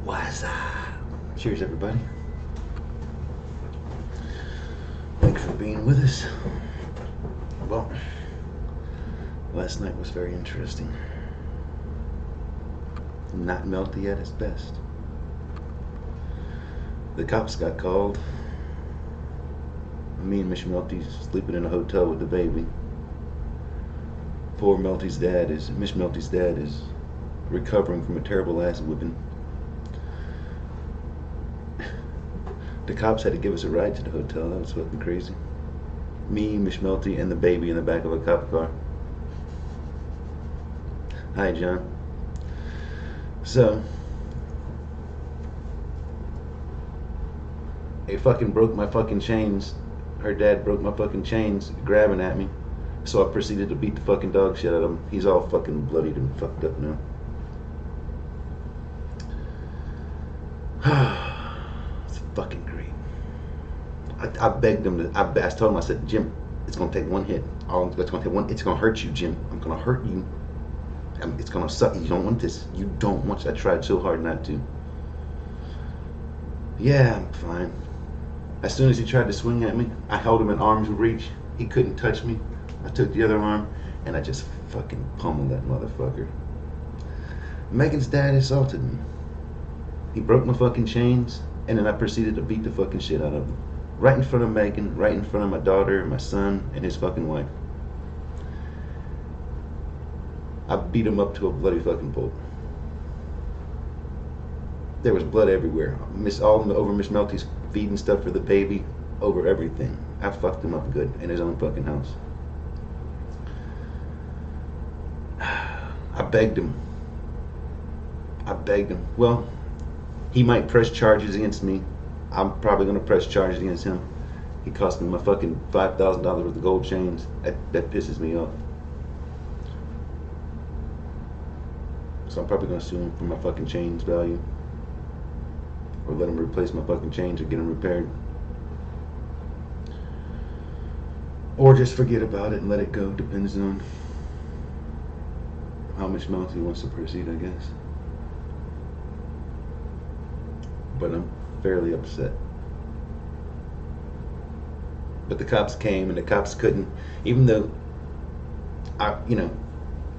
What's up? Cheers, everybody. Thanks for being with us. Well, last night was very interesting. Not Melty at its best. The cops got called. Me and Miss Melty sleeping in a hotel with the baby. Poor Melty's dad is, Miss Melty's dad is recovering from a terrible ass whipping. The cops had to give us a ride to the hotel. That was fucking crazy. Me, Miss Melty, and the baby in the back of a cop car. Hi, John. So, they fucking broke my fucking chains. Her dad broke my fucking chains, grabbing at me. So I proceeded to beat the fucking dog shit out of him. He's all fucking bloodied and fucked up now. It's fucking great. I begged him to. I told him, I said, Jim, it's gonna take one hit. It's gonna take one. It's gonna hurt you, Jim. I'm gonna hurt you. It's gonna suck. You don't want this. You don't want this. I tried so hard not to. Yeah, I'm fine. As soon as he tried to swing at me, I held him at arm's reach. He couldn't touch me. I took the other arm and I just fucking pummeled that motherfucker. Megan's dad assaulted me. He broke my fucking chains, and then I proceeded to beat the fucking shit out of him. Right in front of Megan, right in front of my daughter, my son, and his fucking wife. I beat him up to a bloody fucking pulp. There was blood everywhere. All over Miss Melty's feet and stuff for the baby, over everything. I fucked him up good in his own fucking house. I begged him. Well, he might press charges against me. I'm probably gonna press charges against him. He cost me my fucking $5,000 worth of gold chains. That pisses me off. So I'm probably gonna sue him for my fucking chains value. Or let him replace my fucking chains or get them repaired. Or just forget about it and let it go. Depends on how much Melty wants to proceed, I guess. But I'm fairly upset. But the cops came and the cops couldn't, even though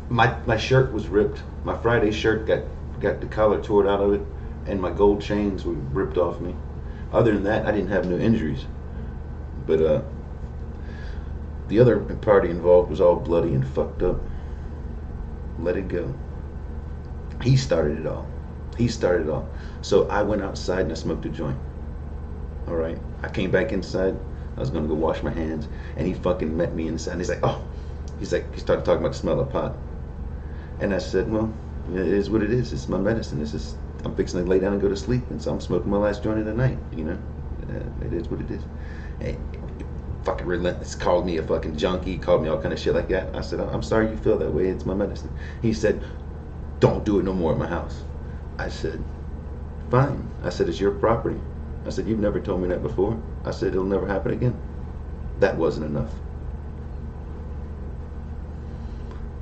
my shirt was ripped. My Friday shirt got the collar torn out of it, and my gold chains were ripped off me. Other than that, I didn't have no injuries. But the other party involved was all bloody and fucked up. Let it go. He started it all. So I went outside and I smoked a joint. All right. I came back inside. I was gonna go wash my hands, and he fucking met me inside. He's like, oh, he started talking about the smell of pot, and I said, well, it is what it is. It's my medicine. I'm fixing to lay down and go to sleep, and so I'm smoking my last joint of the night. It is what it is. And fucking relentless. Called me a fucking junkie. Called me all kind of shit like that. I said, I'm sorry you feel that way. It's my medicine. He said, don't do it no more at my house. I said, fine. I said, it's your property. I said, you've never told me that before. I said, it'll never happen again. That wasn't enough.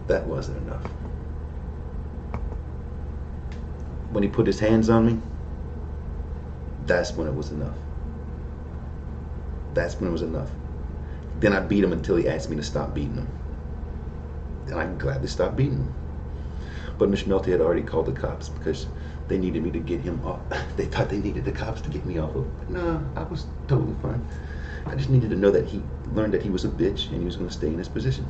That wasn't enough. When he put his hands on me, that's when it was enough. That's when it was enough. Then I beat him until he asked me to stop beating him. And I gladly stopped beating him. But Miss Melty had already called the cops because they needed me to get him off. They thought they needed the cops to get me off of. No, I was totally fine. I just needed to know that he learned that he was a bitch and he was going to stay in his position.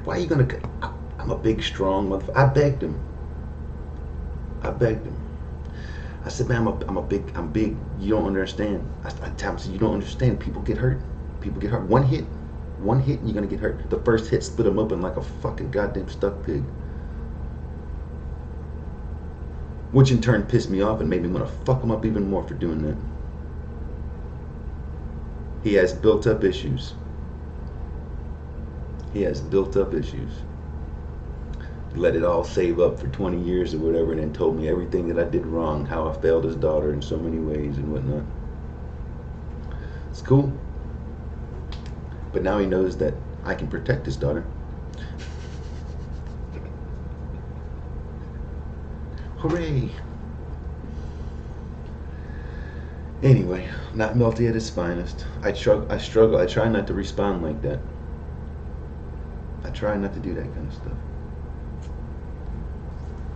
Why are you going to... I'm a big, strong motherfucker. I begged him. I said, man, I'm big. You don't understand. I said, you don't understand. People get hurt. One hit, and you're gonna get hurt. The first hit split him open like a fucking goddamn stuck pig. Which in turn pissed me off and made me want to fuck him up even more for doing that. He has built up issues. Let it all save up for 20 years or whatever, and then told me everything that I did wrong, how I failed his daughter in so many ways and whatnot. It's cool. But now he knows that I can protect his daughter. Hooray! Anyway, not Melty at his finest. I struggle. I try not to respond like that. I try not to do that kind of stuff.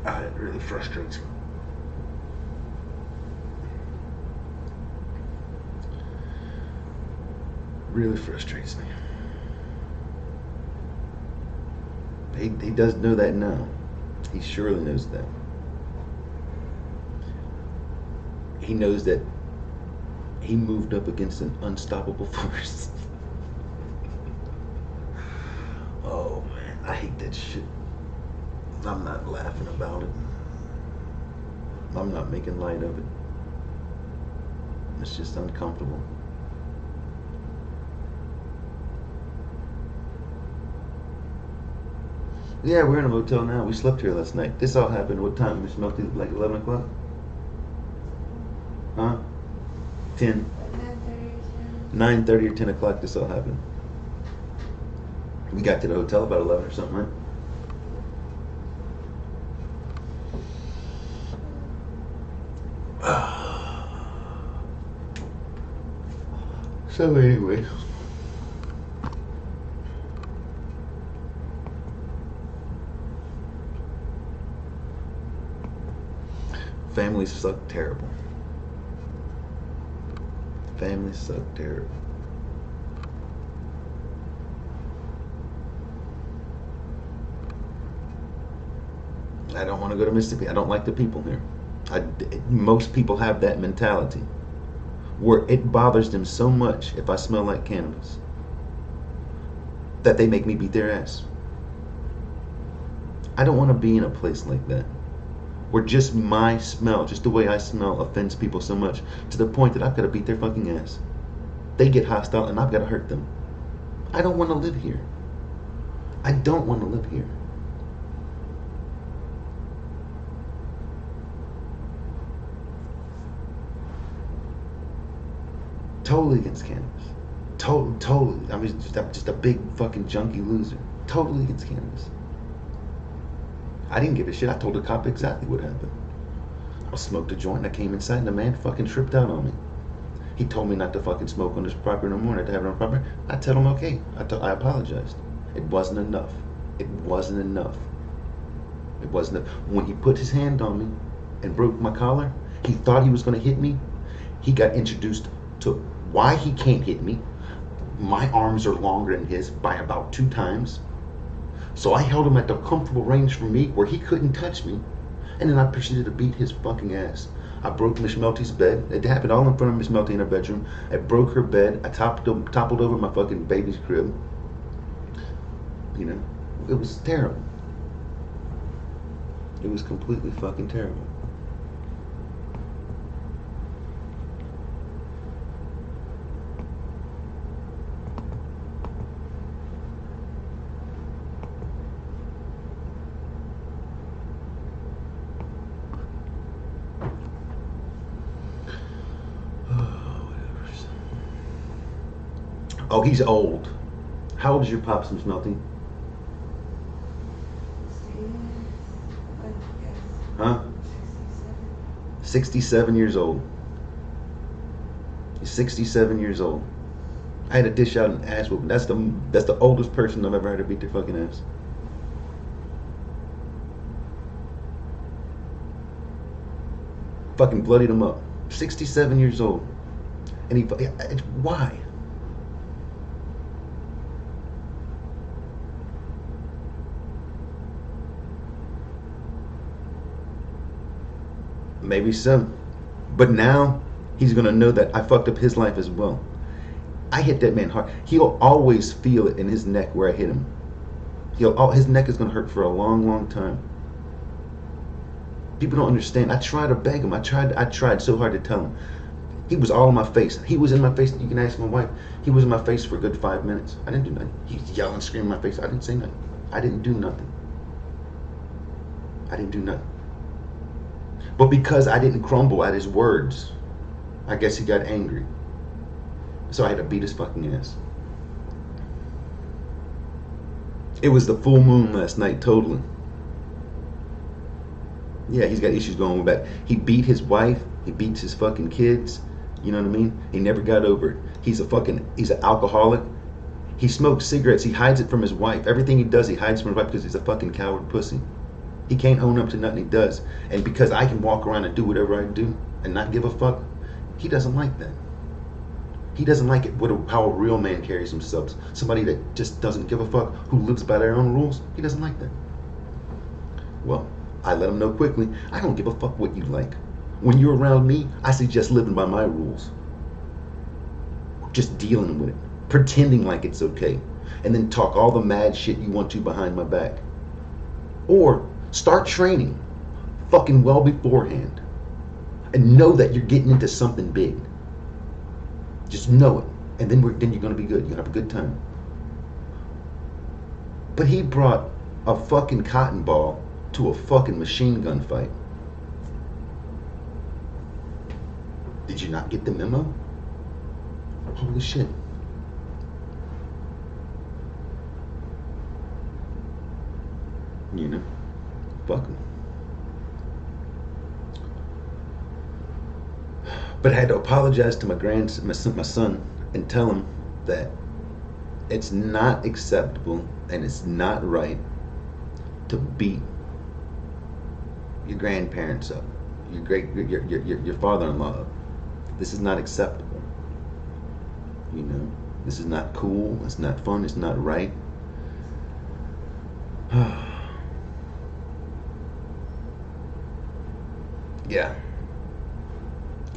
It really frustrates me. Really frustrates me. He does know that now. He surely knows that. He knows that he moved up against an unstoppable force. Oh man, I hate that shit. I'm not laughing about it. I'm not making light of it. It's just uncomfortable. Yeah, we're in a motel now. We slept here last night. This all happened, what time, Miss Melty? Like 11 o'clock? Huh? 10. 9:30 or 10 o'clock this all happened. We got to the hotel about 11 or something, right? So anyway, families suck terrible. Families suck terrible. I don't want to go to Mississippi. I don't like the people here. Most people have that mentality where it bothers them so much if I smell like cannabis that they make me beat their ass. I don't want to be in a place like that where just my smell, just the way I smell, offends people so much to the point that I've got to beat their fucking ass. They get hostile and I've got to hurt them. I don't want to live here. I don't want to live here. Totally against cannabis. Totally. I'm just a big fucking junkie loser. Totally against cannabis. I didn't give a shit. I told the cop exactly what happened. I smoked a joint and I came inside and the man fucking tripped out on me. He told me not to fucking smoke on this property no more, not to have it on property. I tell him okay. I apologized. It wasn't enough. It wasn't enough. It wasn't enough. When he put his hand on me and broke my collar, he thought he was going to hit me. He got introduced to why he can't hit me. My arms are longer than his by about 2 times. So I held him at the comfortable range for me where he couldn't touch me. And then I proceeded to beat his fucking ass. I broke Miss Melty's bed. It happened all in front of Miss Melty in her bedroom. I broke her bed. I toppled over my fucking baby's crib. You know, it was terrible. It was completely fucking terrible. Oh, he's old. How old is your pops, Miss Melty? Huh? 67 years old. He's 67 years old. I had to dish out an ass whooping. That's the oldest person I've ever had to beat their fucking ass. Fucking bloodied him up. 67 years old. And why? Maybe so. But now he's going to know that I fucked up his life as well. I hit that man hard. He'll always feel it in his neck where I hit him. His neck is going to hurt for a long, long time. People don't understand. I tried to beg him. I tried so hard to tell him. He was all in my face. He was in my face. You can ask my wife. He was in my face for a good 5 minutes. I didn't do nothing. He was yelling, screaming in my face. I didn't say nothing. I didn't do nothing. I didn't do nothing. But because I didn't crumble at his words, I guess he got angry. So I had to beat his fucking ass. It was the full moon last night, totally. Yeah, he's got issues going back. He beat his wife. He beats his fucking kids. You know what I mean? He never got over it. He's an alcoholic. He smokes cigarettes. He hides it from his wife. Everything he does, he hides from his wife because he's a fucking coward pussy. He can't own up to nothing he does. And because I can walk around and do whatever I do and not give a fuck, he doesn't like that. He doesn't like it how a real man carries himself. Somebody that just doesn't give a fuck, who lives by their own rules, he doesn't like that. Well, I let him know quickly, I don't give a fuck what you like. When you're around me, I suggest living by my rules. Just dealing with it. Pretending like it's okay. And then talk all the mad shit you want to behind my back. Or start training fucking well beforehand. And know that you're getting into something big. Just know it. And then you're going to be good. You'll have a good time. But he brought a fucking cotton ball to a fucking machine gun fight. Did you not get the memo? Holy shit. You know, fuck him. But I had to apologize to my son, and tell him that it's not acceptable and it's not right to beat your grandparents up, your father-in-law up. This is not acceptable. You know, this is not cool. It's not fun. It's not right. Yeah,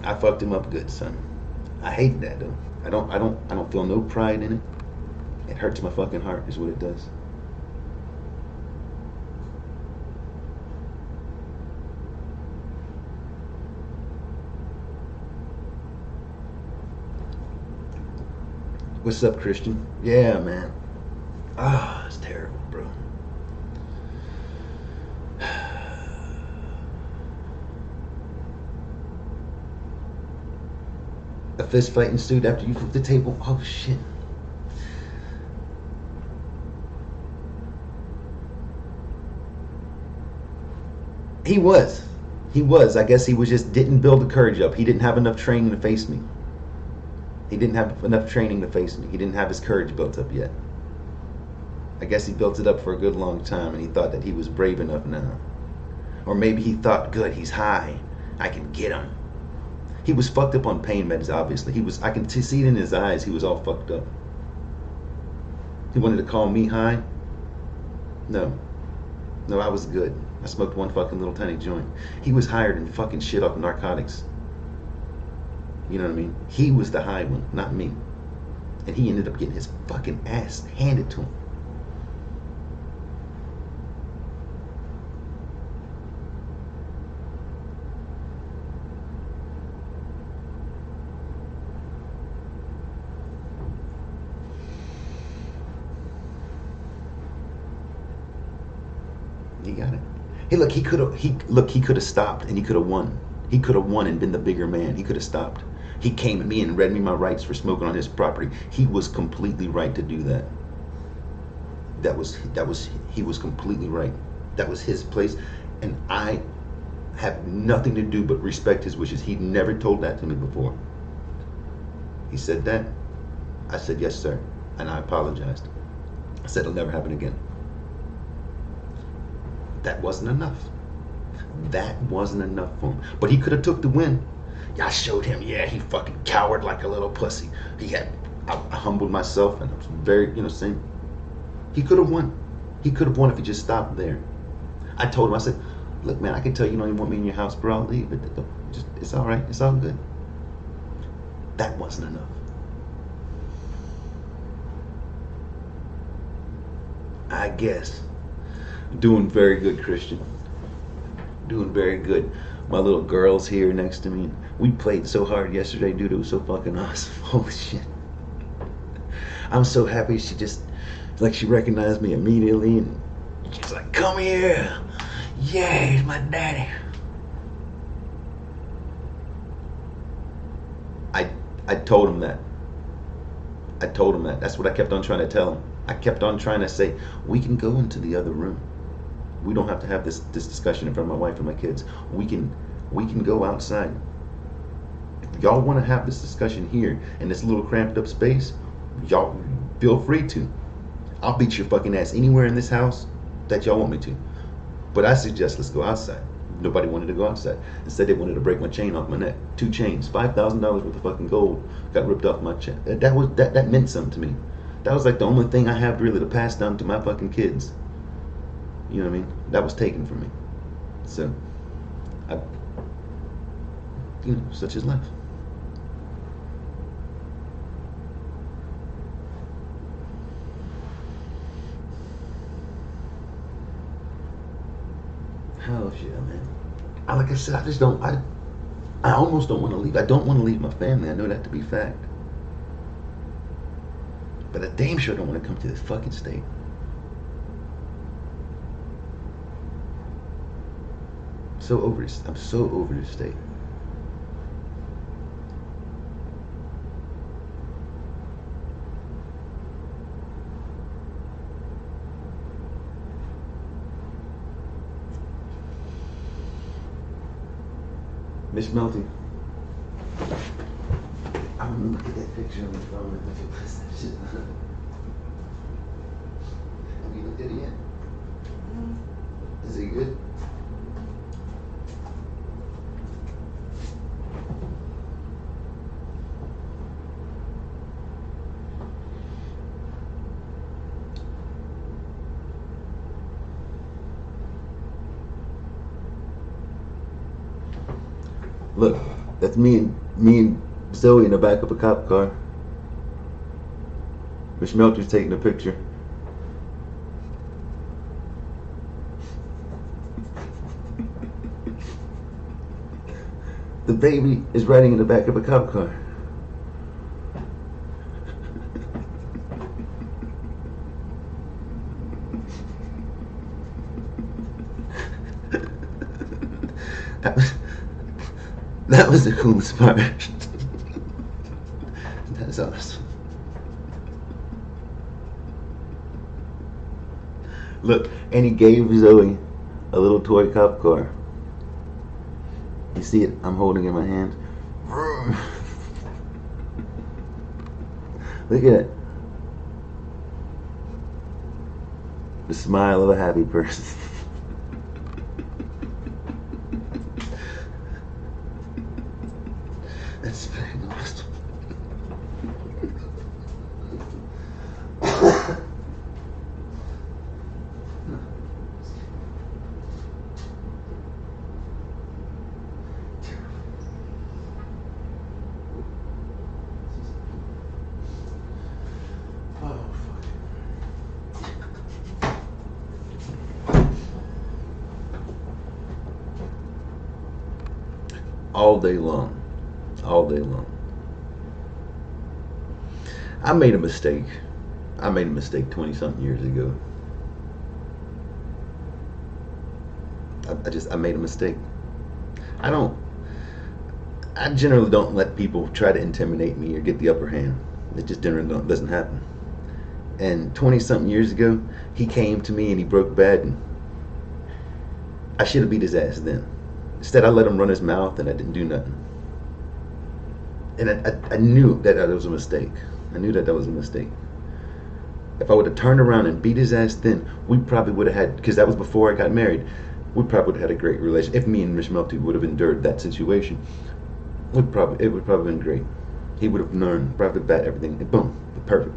I fucked him up good, son. I hate that though. I don't feel no pride in it. It hurts my fucking heart, is what it does. What's up, Christian? Yeah, man. It's terrible, bro. A fist fight ensued after you flipped the table. Oh, shit. He was. I guess he didn't build the courage up. He didn't have enough training to face me. He didn't have enough training to face me. He didn't have his courage built up yet. I guess he built it up for a good long time and he thought that he was brave enough now. Or maybe he thought, good, he's high. I can get him. He was fucked up on pain meds, obviously. I can see it in his eyes. He was all fucked up. He wanted to call me high. No, I was good. I smoked one fucking little tiny joint. He was hired and fucking shit off narcotics. You know what I mean? He was the high one, not me. And he ended up getting his fucking ass handed to him. He got it. Hey, look, he could have stopped and he could have won. He could have won and been the bigger man. He could have stopped. He came at me and read me my rights for smoking on his property. He was completely right to do that. He was completely right. That was his place, and I have nothing to do but respect his wishes. He never told that to me before. He said that. I said, yes, sir, and I apologized. I said it'll never happen again. That wasn't enough. That wasn't enough for him. But he could have took the win. I showed him, yeah, he fucking cowered like a little pussy. I humbled myself and I was very, saying, he could have won. He could have won if he just stopped there. I told him, I said, look, man, I can tell you don't even want me in your house, bro. I'll leave. It's all right. It's all good. That wasn't enough. I guess. Doing very good, Christian. Doing very good. My little girl's here next to me. We played so hard yesterday, dude. It was so fucking awesome. Holy shit. I'm so happy she recognized me immediately. And she's like, come here. Yeah, he's my daddy. I told him that. That's what I kept on trying to tell him. I kept on trying to say, we can go into the other room. We don't have to have this discussion in front of my wife and my kids. We can go outside. If y'all want to have this discussion here in this little cramped up space, y'all feel free to. I'll beat your fucking ass anywhere in this house that y'all want me to. But I suggest let's go outside. Nobody wanted to go outside. Instead, they wanted to break my chain off my neck. 2 chains, $5,000 worth of fucking gold got ripped off my chain. That meant something to me. That was like the only thing I have really to pass down to my fucking kids. You know what I mean? That was taken from me. So, such is life. Hell yeah, man. Like I said, I almost don't want to leave. I don't want to leave my family. I know that to be fact. But I damn sure don't want to come to this fucking state. So over this. I'm so over this state. Miss Melty. I'm gonna look at that picture on the phone and let you press that shit. Have you looked at it yet? Is it good? Look, that's me and Zoe in the back of a cop car. Miss Melty's taking a picture. The baby is riding in the back of a cop car. That was the coolest part. That's awesome. Look, and he gave Zoe a little toy cop car. You see it? I'm holding it in my hand. Look at it. The smile of a happy person. That's fucking awesome. All day long. All day long. I made a mistake. I made a mistake 20-something years ago. I made a mistake. I generally don't let people try to intimidate me or get the upper hand. It just generally doesn't happen. And 20-something years ago, he came to me and he broke bad, and I should have beat his ass then. Instead, I let him run his mouth and I didn't do nothing. And I knew that was a mistake. I knew that was a mistake. If I would have turned around and beat his ass then, we probably would have had, because that was before I got married, we probably would have had a great relationship. If me and Miss Melty would have endured that situation, it would probably have been great. He would have learned, probably bat everything, and boom, perfect.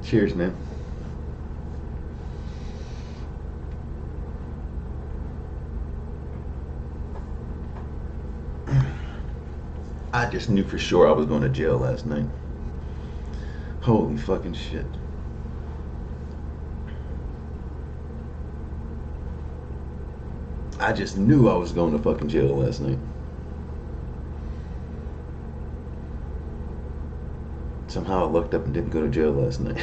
Cheers, man. I just knew for sure I was going to jail last night. Holy fucking shit. I just knew I was going to fucking jail last night. Somehow I looked up and didn't go to jail last night.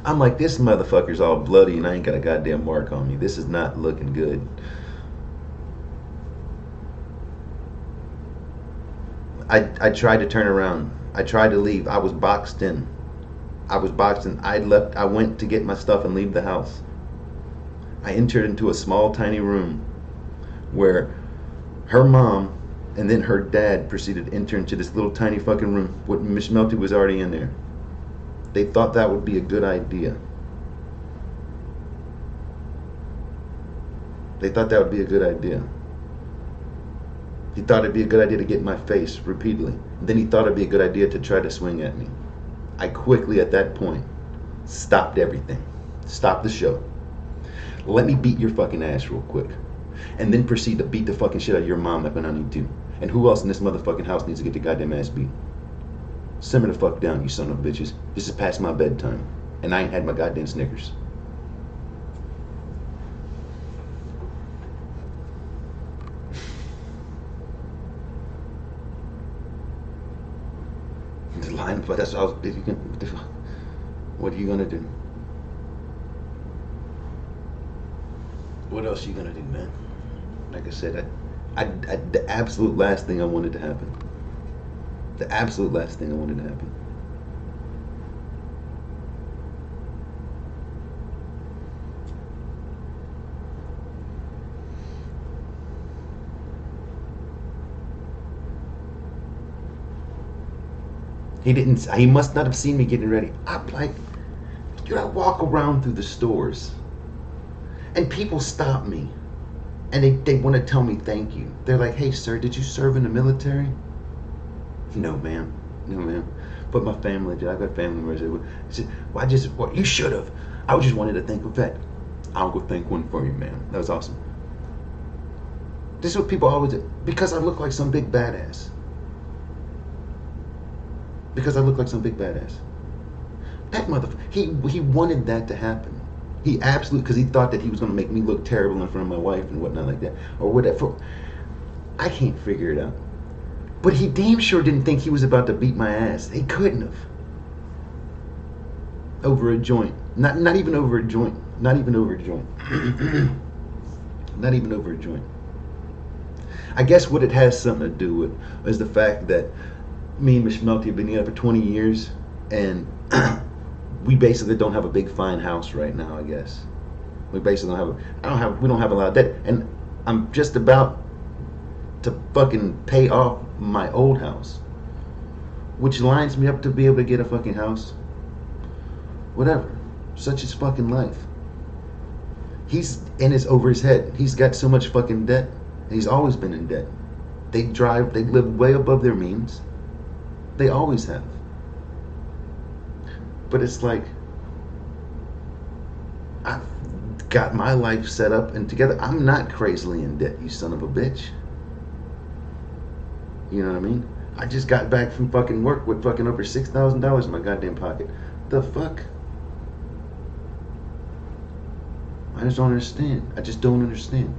I'm like, this motherfucker's all bloody and I ain't got a goddamn mark on me. This is not looking good. I tried to turn around. I tried to leave. I was boxed in. I was boxed in. I left. I went to get my stuff and leave the house. I entered into a small, tiny room where her mom and then her dad proceeded to enter into this little tiny fucking room. What Miss Melty was already in there. They thought that would be a good idea. They thought that would be a good idea. He thought it'd be a good idea to get in my face repeatedly. Then he thought it'd be a good idea to try to swing at me. I quickly, at that point, stopped everything. Stopped the show. Let me beat your fucking ass real quick. And then proceed to beat the fucking shit out of your mom when I need to. And who else in this motherfucking house needs to get the goddamn ass beat? Simmer the fuck down, you son of bitches. This is past my bedtime. And I ain't had my goddamn Snickers. Line, but that's what what are you gonna do? What else are you gonna do, man? Like I said, the absolute last thing I wanted to happen. The absolute last thing I wanted to happen. He must not have seen me getting ready. I'm like, dude, I walk around through the stores and people stop me and they want to tell me thank you. They're like, hey, sir, did you serve in the military? No, ma'am. No, ma'am. But my family did. I got family members that would. I said, well, you should have. I just wanted to thank a vet. I'll go thank one for you, ma'am. That was awesome. This is what people always do. Because I look like some big badass. Because I look like some big badass. That motherfucker, he wanted that to happen. He absolutely, because he thought that he was going to make me look terrible in front of my wife and whatnot like that. Or whatever. I can't figure it out. But he damn sure didn't think he was about to beat my ass. He couldn't have. Over a joint. Not even over a joint. Not even over a joint. Not even over a joint. I guess what it has something to do with is the fact that me and Miss Melty have been together for 20 years, and we basically don't have a big fine house right now. I guess we basically we don't have a lot of debt, and I'm just about to fucking pay off my old house, which lines me up to be able to get a fucking house. Whatever, such is fucking life. He's in his over his head. He's got so much fucking debt, and he's always been in debt. They live way above their means. They always have. But it's like, I've got my life set up and together. I'm not crazily in debt, you son of a bitch. You know what I mean? I just got back from fucking work with fucking over $6,000 in my goddamn pocket. The fuck? I just don't understand. I just don't understand.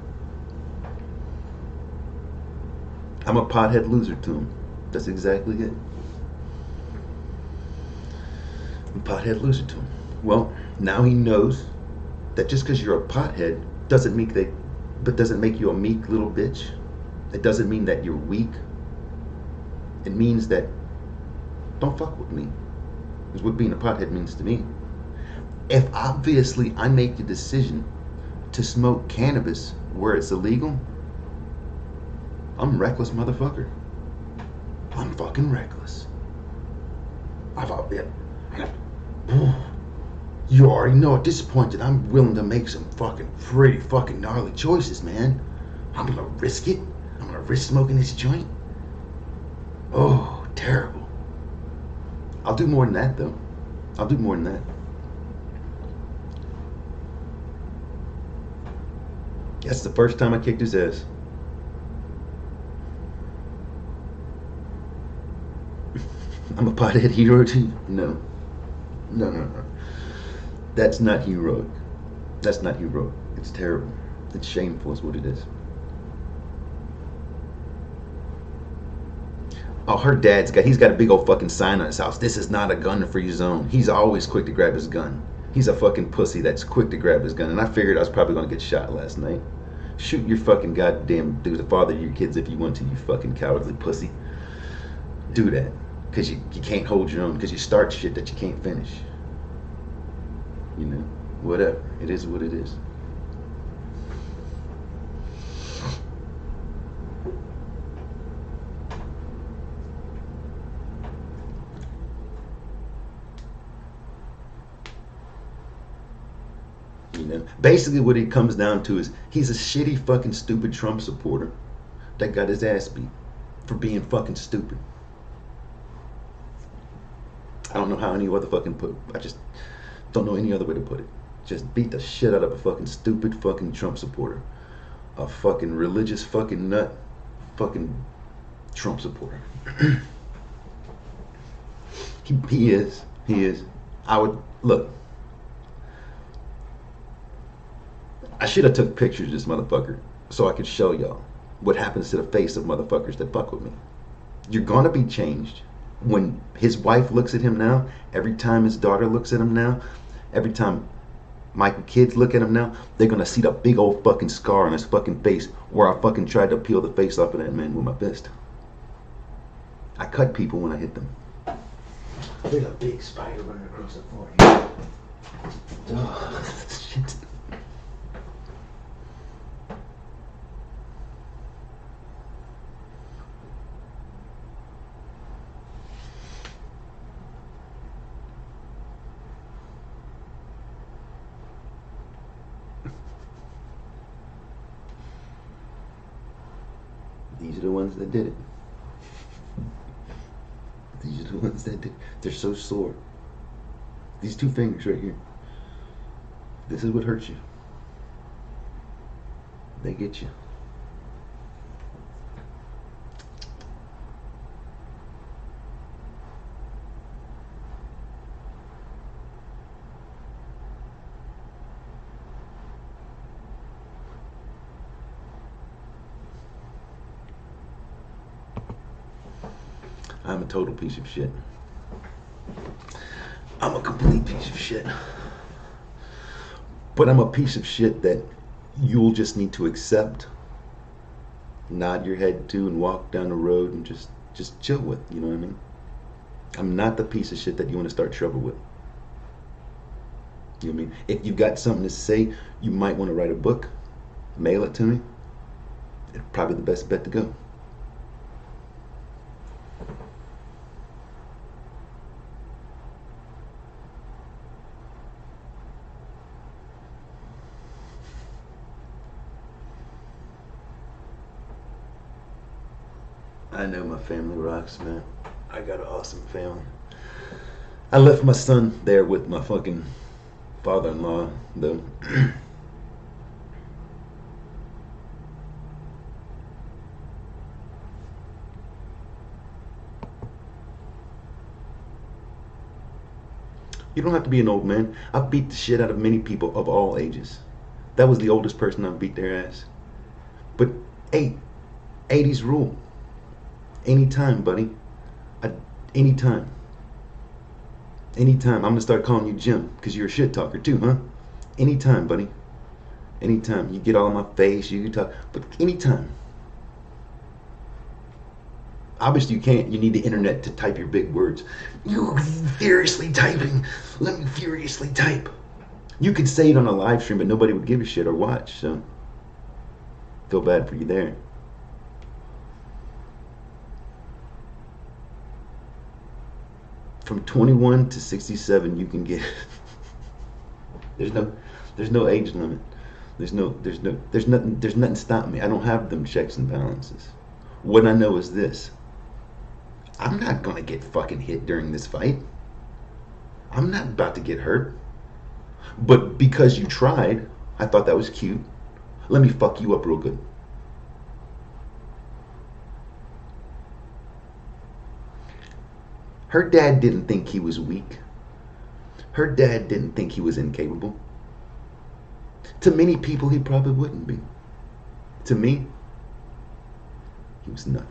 I'm a pothead loser to him. That's exactly it. Pothead loser to him. Well, now he knows that just because you're a pothead doesn't make you a meek little bitch. It doesn't mean that you're weak. It means that don't fuck with me. Is what being a pothead means to me. If obviously I make the decision to smoke cannabis where it's illegal, I'm a reckless motherfucker. I'm fucking reckless. You already know at this point that I'm willing to make some fucking pretty fucking gnarly choices, man. I'm gonna risk it. I'm gonna risk smoking this joint. Oh, terrible. I'll do more than that, though. I'll do more than that. That's the first time I kicked his ass. I'm a pothead hero too? No. No. That's not heroic. That's not heroic. It's terrible. It's shameful is what it is. Oh, her dad's he's got a big old fucking sign on his house. This is not a gun-free zone. He's always quick to grab his gun. He's a fucking pussy that's quick to grab his gun. And I figured I was probably going to get shot last night. Shoot your fucking goddamn, do the father of your kids if you want to, you fucking cowardly pussy. do that because you can't hold your own, because you start shit that you can't finish. You know, whatever. It is what it is. You know, basically what it comes down to is he's a shitty fucking stupid Trump supporter that got his ass beat for being fucking stupid. I don't know how any other fucking put. I just don't know any other way to put it. Just beat the shit out of a fucking stupid fucking Trump supporter, a fucking religious fucking nut, fucking Trump supporter. He is. I would look. I should have took pictures of this motherfucker so I could show y'all what happens to the face of motherfuckers that fuck with me. You're gonna be changed. When his wife looks at him now, every time his daughter looks at him now, every time my kids look at him now, they're gonna see the big old fucking scar on his fucking face where I fucking tried to peel the face off of that man with my fist. I cut people when I hit them. There's a big spider running across the floor here. Oh, shit. These are the ones that did it. These are the ones that did it. They're so sore. These two fingers right here. This is what hurts you. They get you. I'm a total piece of shit. I'm a complete piece of shit. But I'm a piece of shit that you'll just need to accept, nod your head to, and walk down the road and just chill with, you know what I mean? I'm not the piece of shit that you want to start trouble with. You know what I mean? If you've got something to say, you might want to write a book, mail it to me. It's probably the best bet to go. I know my family rocks, man. I got an awesome family. I left my son there with my fucking father-in-law, though. You don't have to be an old man. I've beat the shit out of many people of all ages. That was the oldest person I've beat their ass. But 80s rule. Anytime, buddy. Anytime. Anytime. I'm gonna start calling you Jim, because you're a shit talker too, huh? Anytime, buddy. Anytime. You get all in my face, you can talk, but anytime. Obviously you can't. You need the internet to type your big words. You're furiously typing. Let me furiously type. You could say it on a live stream, but nobody would give a shit or watch, so feel bad for you there. From 21 to 67, you can get. There's no age limit. There's nothing stopping me. I don't have them checks and balances. What I know is this: I'm not gonna get fucking hit during this fight. I'm not about to get hurt. But because you tried, I thought that was cute. Let me fuck you up real good. Her dad didn't think he was weak. Her dad didn't think he was incapable. To many people, he probably wouldn't be. To me, he was nothing.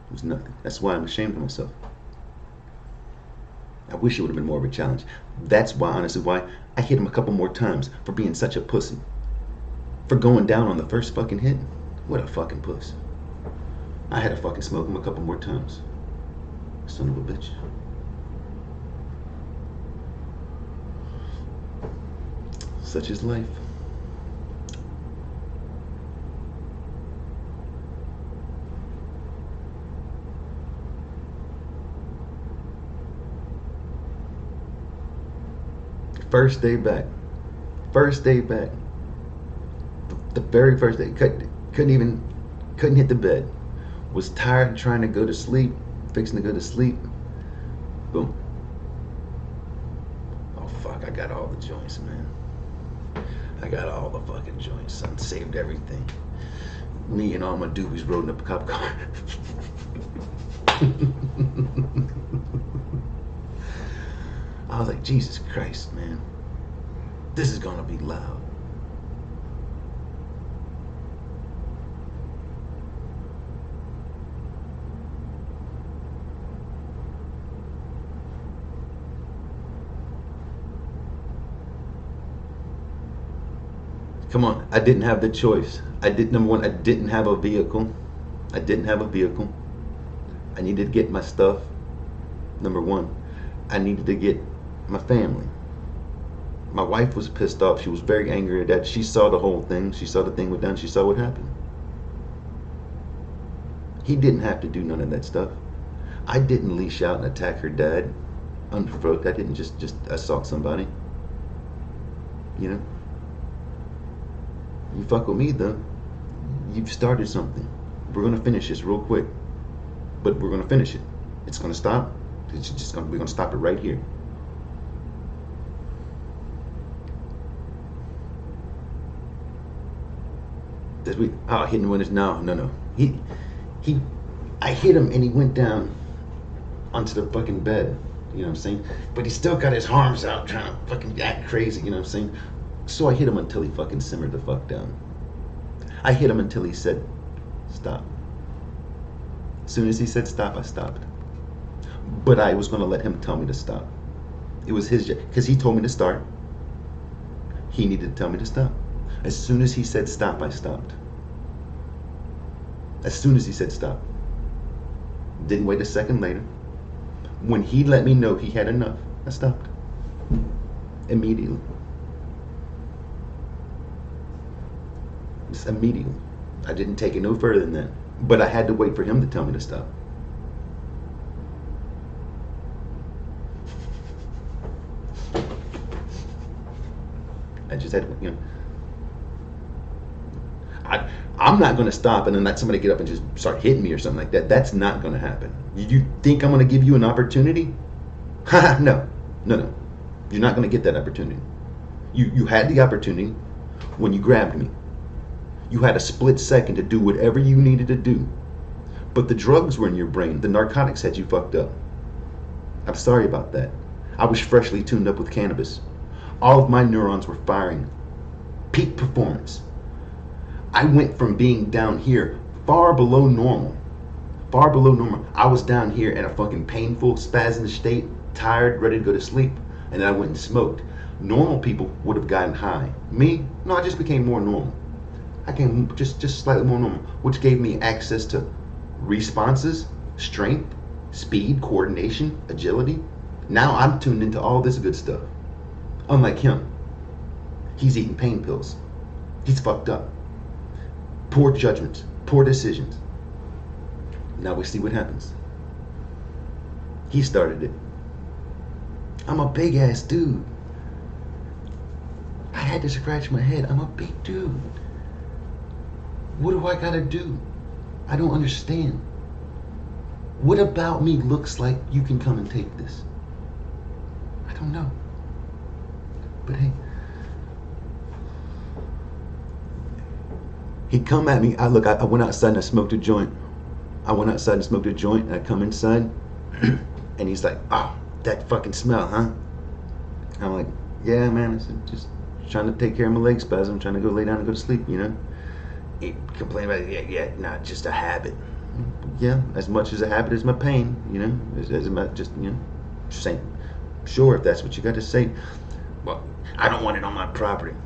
He was nothing. That's why I'm ashamed of myself. I wish it would have been more of a challenge. That's why, honestly, why I hit him a couple more times for being such a pussy. For going down on the first fucking hit. What a fucking puss. I had to fucking smoke him a couple more times. Son of a bitch. Such is life. First day back. First day back. The very first day. Couldn't hit the bed. Was tired trying to go to sleep. Fixing to go to sleep. Boom. Oh fuck, I got all the joints, man. I got all the fucking joints, son. Saved everything. Me and all my doobies rolling up a cop car. I was like, Jesus Christ, man. This is gonna be loud. Come on, I didn't have the choice. Number one, I didn't have a vehicle. I didn't have a vehicle. I needed to get my stuff. Number one, I needed to get my family. My wife was pissed off. She was very angry at that. She saw the whole thing. She saw the thing went down. She saw what happened. He didn't have to do none of that stuff. I didn't leash out and attack her dad unprovoked. I didn't just assault somebody. You know? You fuck with me though, you've started something. We're gonna finish this real quick, but we're gonna finish it. It's gonna stop. We're gonna stop it right here. Hitting when it's no. I hit him and he went down onto the fucking bed. You know what I'm saying? But he still got his arms out trying to fucking act crazy. You know what I'm saying? So I hit him until he fucking simmered the fuck down. I hit him until he said, stop. As soon as he said stop, I stopped. But I was going to let him tell me to stop. It was his job, because he told me to start. He needed to tell me to stop. As soon as he said stop, I stopped. As soon as he said stop. Didn't wait a second later. When he let me know he had enough, I stopped. Immediately. Just immediately. I didn't take it no further than that. But I had to wait for him to tell me to stop. I just had to, you know. I'm not going to stop and then let somebody get up and just start hitting me or something like that. That's not going to happen. You think I'm going to give you an opportunity? No. You're not going to get that opportunity. You had the opportunity when you grabbed me. You had a split second to do whatever you needed to do. But the drugs were in your brain. The narcotics had you fucked up. I'm sorry about that. I was freshly tuned up with cannabis. All of my neurons were firing. Peak performance. I went from being down here far below normal. Far below normal. I was down here in a fucking painful, spasm state, tired, ready to go to sleep, and then I went and smoked. Normal people would have gotten high. Me? No, I just became more normal. I came just slightly more normal, which gave me access to responses, strength, speed, coordination, agility. Now I'm tuned into all this good stuff. Unlike him, he's eating pain pills. He's fucked up. Poor judgments, poor decisions. Now we see what happens. He started it. I'm a big ass dude. I had to scratch my head. I'm a big dude. What do I gotta do? I don't understand. What about me looks like you can come and take this? I don't know. But hey. He'd come at me. I went outside and I smoked a joint. And I come inside and he's like, oh, that fucking smell, huh? I'm like, yeah, man. I said, just trying to take care of my leg spasm. I'm trying to go lay down and go to sleep, you know? He complained about it. Yeah, not just a habit. Yeah, as much as a habit is my pain, you know? As about just, you know, saying, sure, if that's what you got to say. Well, I don't want it on my property.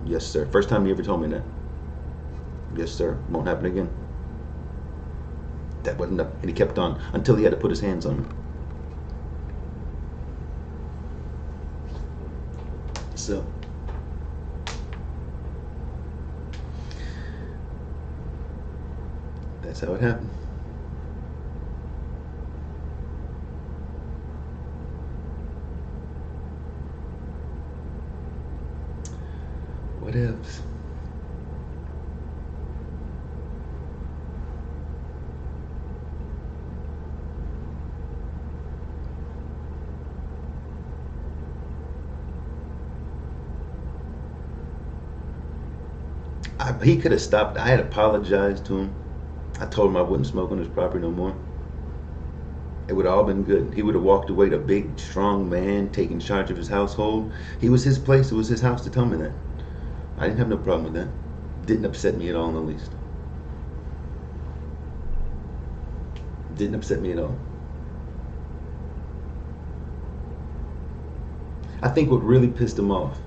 Yes, sir. First time you ever told me that. Yes, sir. Won't happen again. That wasn't enough. And he kept on until he had to put his hands on me. So that's how it happened. What else? He could have stopped. I had apologized to him. I told him I wouldn't smoke on his property no more. It would have all been good. He would have walked away, the big, strong man taking charge of his household. It was his place. It was his house to tell me that. I didn't have no problem with that. Didn't upset me at all in the least. Didn't upset me at all. I think what really pissed him off,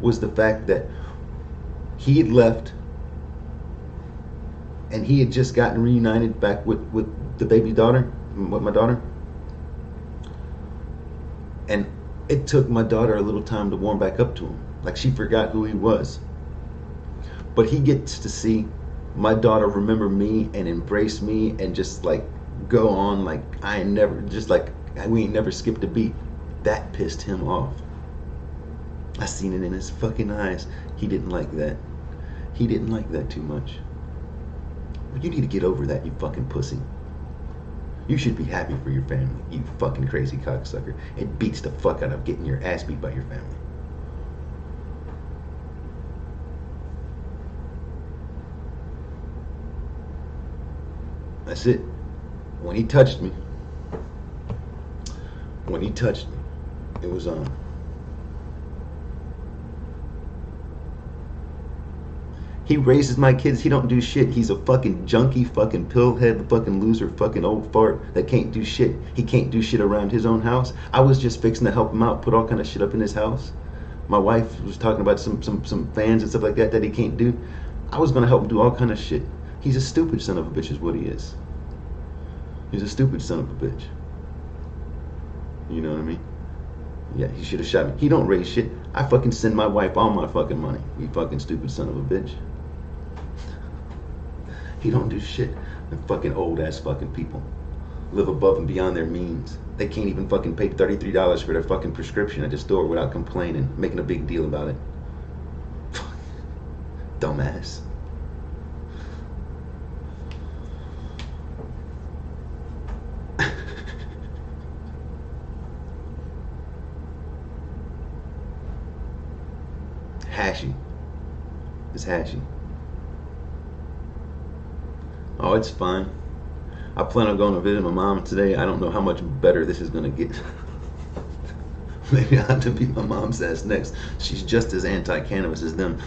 was the fact that he had left and he had just gotten reunited back with the baby daughter, with my daughter. And it took my daughter a little time to warm back up to him. Like, she forgot who he was. But he gets to see my daughter remember me and embrace me and just like go on like I ain't never, just like we ain't never skipped a beat. That pissed him off. I seen it in his fucking eyes. He didn't like that. He didn't like that too much. Well, you need to get over that, you fucking pussy. You should be happy for your family, you fucking crazy cocksucker. It beats the fuck out of getting your ass beat by your family. That's it. When he touched me, it was on. He raises my kids. He don't do shit. He's a fucking junkie, fucking pillhead, fucking loser, fucking old fart that can't do shit. He can't do shit around his own house. I was just fixing to help him out, put all kind of shit up in his house. My wife was talking about some fans and stuff like that he can't do. I was gonna help him do all kind of shit. He's a stupid son of a bitch is what he is. He's a stupid son of a bitch. You know what I mean? Yeah, he should have shot me. He don't raise shit. I fucking send my wife all my fucking money. You fucking stupid son of a bitch. He don't do shit. And fucking old ass fucking people live above and beyond their means. They can't even fucking pay $33 for their fucking prescription at the store without complaining, making a big deal about it. Dumbass. Hashy. It's hashy. Oh, it's fine. I plan on going to visit my mom today. I don't know how much better this is gonna get. Maybe I'll have to beat my mom's ass next. She's just as anti-cannabis as them.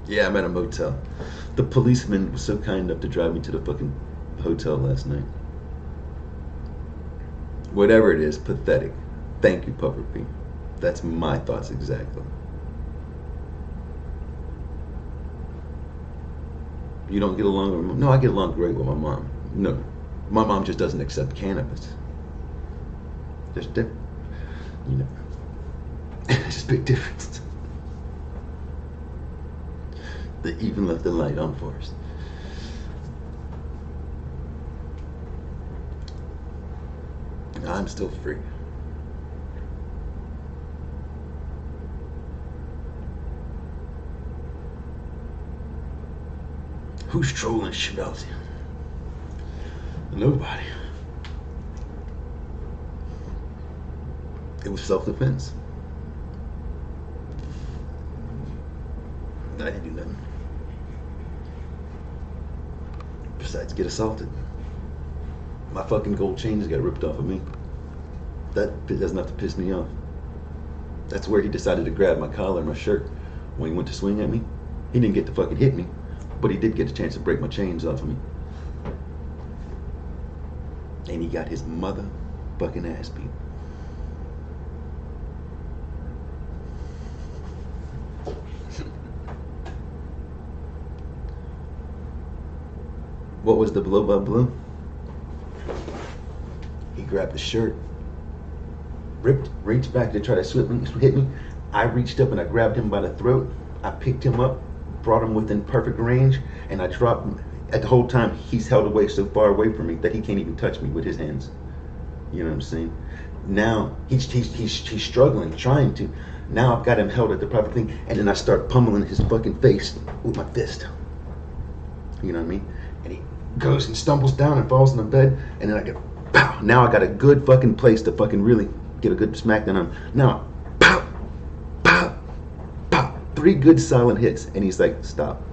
Yeah, I'm at a motel. The policeman was so kind enough to drive me to the fucking hotel last night. Whatever it is, pathetic. Thank you, Puffer P. That's my thoughts exactly. You don't get along with my mom? No, I get along great with my mom. No, my mom just doesn't accept cannabis. There's different, you know. There's just a big difference. They even left the light on for us. I'm still free. Who's trolling Melty? Nobody. It was self-defense. I didn't do nothing. Besides get assaulted. My fucking gold chains got ripped off of me. That does enough to piss me off. That's where he decided to grab my collar and my shirt when he went to swing at me. He didn't get to fucking hit me, but he did get a chance to break my chains off of me. and he got his motherfucking ass beat. What was the blow by blue? He grabbed the shirt, reached back to try to hit me. I reached up and I grabbed him by the throat. I picked him up, brought him within perfect range, and I dropped him. At the whole time, he's held away so far away from me that he can't even touch me with his hands. You know what I'm saying? Now he's struggling, trying to. Now I've got him held at the proper thing, and then I start pummeling his fucking face with my fist. You know what I mean? And he goes and stumbles down and falls in the bed, and then I go, pow! Now I got a good fucking place to fucking really get a good smackdown on him. Now, pow, pow, pow! 3 good solid hits, and he's like, stop.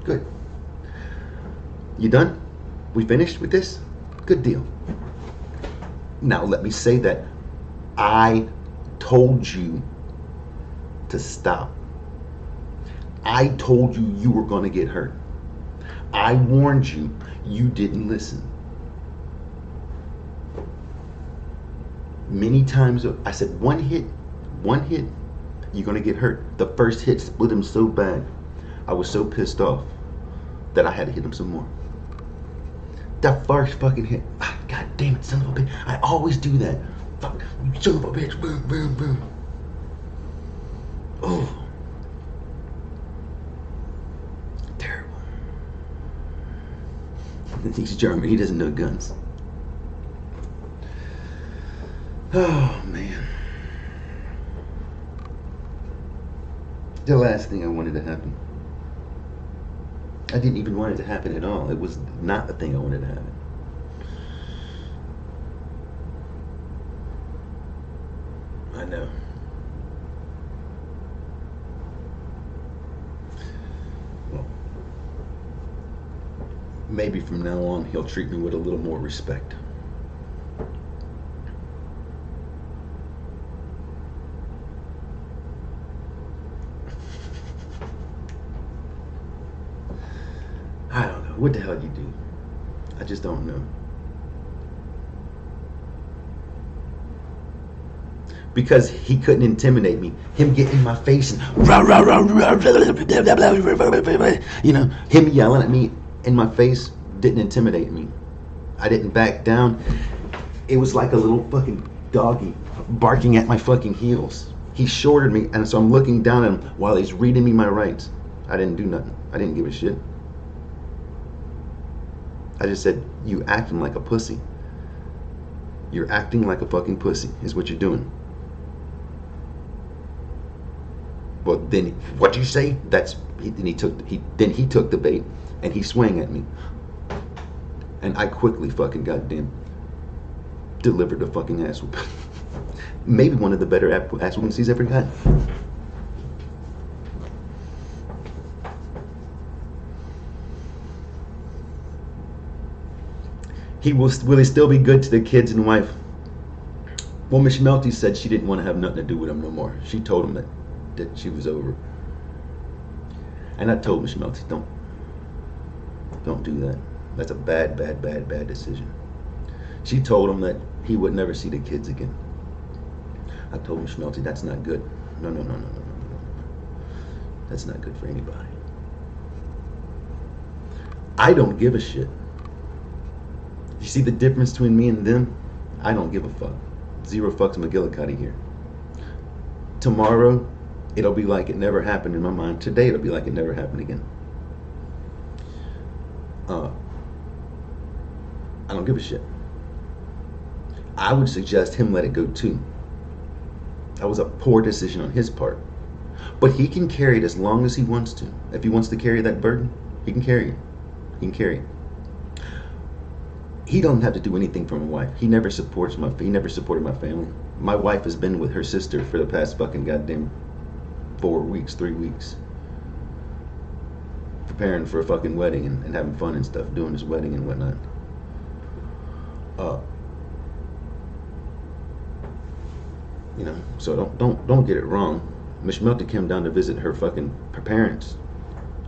Good. You done? We finished with this? Good deal. Now let me say that I told you to stop. I told you you were going to get hurt. I warned you. You didn't listen. Many times I said, one hit, you're going to get hurt. The first hit split him so bad. I was so pissed off that I had to hit him some more. That first fucking hit. God damn it, son of a bitch. I always do that. Fuck, you son of a bitch. Boom, boom, boom. Oh. Terrible. He's German. He doesn't know guns. Oh, man. The last thing I wanted to happen. I didn't even want it to happen at all. It was not the thing I wanted to happen. I know. Well, maybe from now on he'll treat me with a little more respect. I don't know. What the hell you do? I just don't know. Because he couldn't intimidate me. Him getting in my face and you know, him yelling at me in my face didn't intimidate me. I didn't back down. It was like a little fucking doggy barking at my fucking heels. He shorted me, and so I'm looking down at him while he's reading me my rights. I didn't do nothing. I didn't give a shit. I just said, you acting like a pussy. You're acting like a fucking pussy is what you're doing. Well, then what do you say? Then he took the bait and he swung at me. And I quickly fucking goddamn delivered the fucking ass whoop. Maybe one of the better ass whoopings he's ever got. Will he still be good to the kids and wife? Well, Miss Melty said she didn't want to have nothing to do with him no more. She told him that she was over. And I told Miss Melty, don't do that. That's a bad decision. She told him that he would never see the kids again. I told Miss Melty, that's not good. No. That's not good for anybody. I don't give a shit. You see the difference between me and them? I don't give a fuck. 0 fucks McGillicuddy here. Tomorrow, it'll be like it never happened in my mind. Today, it'll be like it never happened again. I don't give a shit. I would suggest him let it go too. That was a poor decision on his part. But he can carry it as long as he wants to. If he wants to carry that burden, he can carry it. He can carry it. He don't have to do anything for my wife. He never supported my family. My wife has been with her sister for the past fucking goddamn 3 weeks. Preparing for a fucking wedding and having fun and stuff, doing this wedding and whatnot. You know, so don't get it wrong. Miss Melty came down to visit her parents.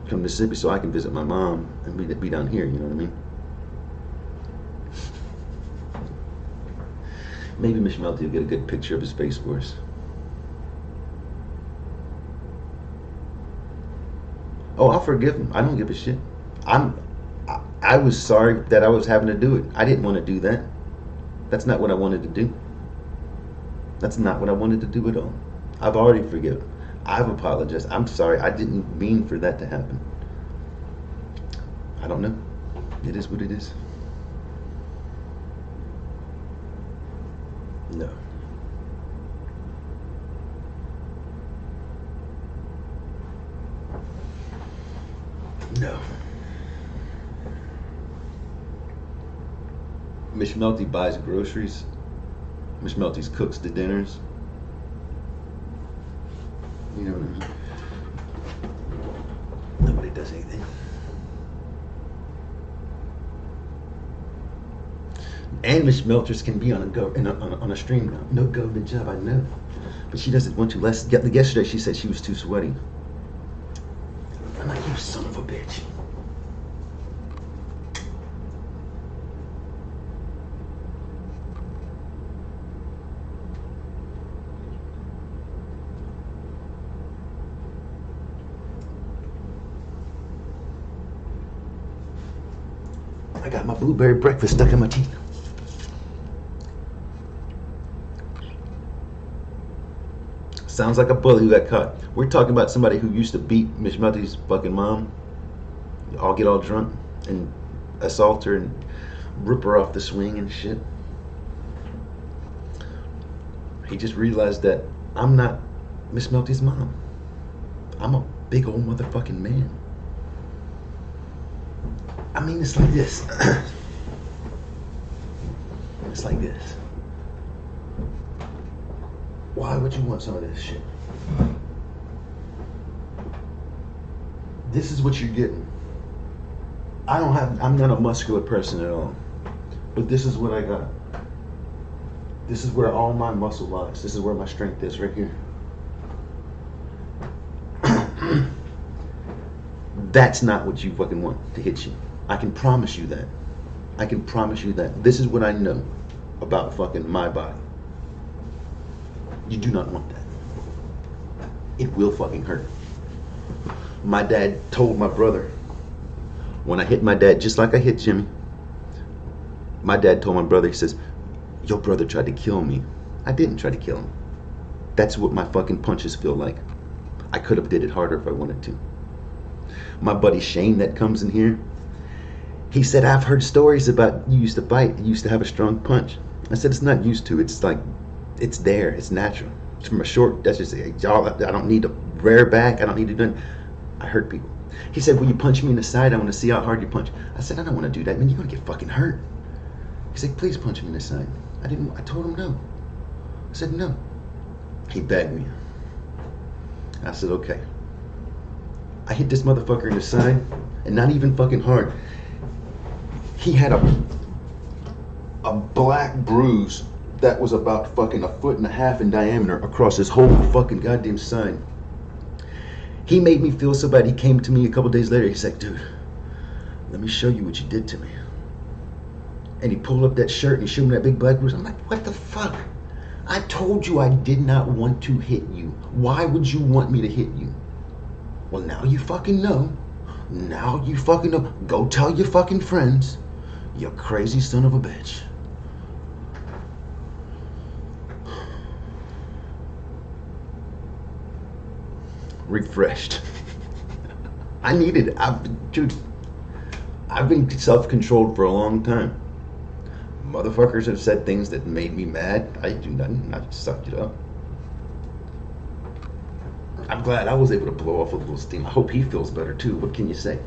Come to Mississippi so I can visit my mom and be down here, you know what I mean? Maybe Miss Melty will get a good picture of his face for us. Oh, I'll forgive him. I don't give a shit. I was sorry that I was having to do it. I didn't want to do that. That's not what I wanted to do. That's not what I wanted to do at all. I've already forgiven. I've apologized. I'm sorry. I didn't mean for that to happen. I don't know. It is what it is. No. No. Miss Melty buys groceries. Miss Melty cooks the dinners. You know what I mean? Nobody does anything. And Miss Melters can be on a stream now. No government job, I know. But she doesn't want to. Yesterday she said she was too sweaty. I'm like, you son of a bitch. I got my blueberry breakfast stuck in my teeth. Sounds like a bully who got caught. We're talking about somebody who used to beat Miss Melty's fucking mom. All get all drunk and assault her and rip her off the swing and shit. He just realized that I'm not Miss Melty's mom. I'm a big old motherfucking man. I mean, it's like this. It's like this. Why would you want some of this shit? This is what you're getting. I'm not a muscular person at all. But this is what I got. This is where all my muscle lies. This is where my strength is, right here. That's not what you fucking want to hit you. I can promise you that. I can promise you that. This is what I know about fucking my body. You do not want that. It will fucking hurt. My dad told my brother, when I hit my dad, just like I hit Jimmy, my dad told my brother, he says, your brother tried to kill me. I didn't try to kill him. That's what my fucking punches feel like. I could have did it harder if I wanted to. My buddy Shane that comes in here, he said, I've heard stories about you used to fight, you used to have a strong punch. I said, it's not used to, it's like, it's there, it's natural. It's from a short, that's just, y'all, I don't need to rear back, I don't need to do, I hurt people. He said, will you punch me in the side? I want to see how hard you punch. I said, I don't want to do that, man, you're going to get fucking hurt. He said, please punch me in the side. I told him no. I said, no. He begged me. I said, okay. I hit this motherfucker in the side, and not even fucking hard. He had a black bruise that was about fucking 1.5 feet in diameter across his whole fucking goddamn side. He made me feel so bad. He came to me a couple days later. He's like, dude, let me show you what you did to me. And he pulled up that shirt and he showed me that big black bruise. I'm like, what the fuck? I told you I did not want to hit you. Why would you want me to hit you? Well, now you fucking know. Now you fucking know. Go tell your fucking friends. You crazy son of a bitch. Refreshed. I needed it. Dude, I've been self-controlled for a long time. Motherfuckers have said things that made me mad. I do nothing. I just sucked it up. I'm glad I was able to blow off a little steam. I hope he feels better too. What can you say?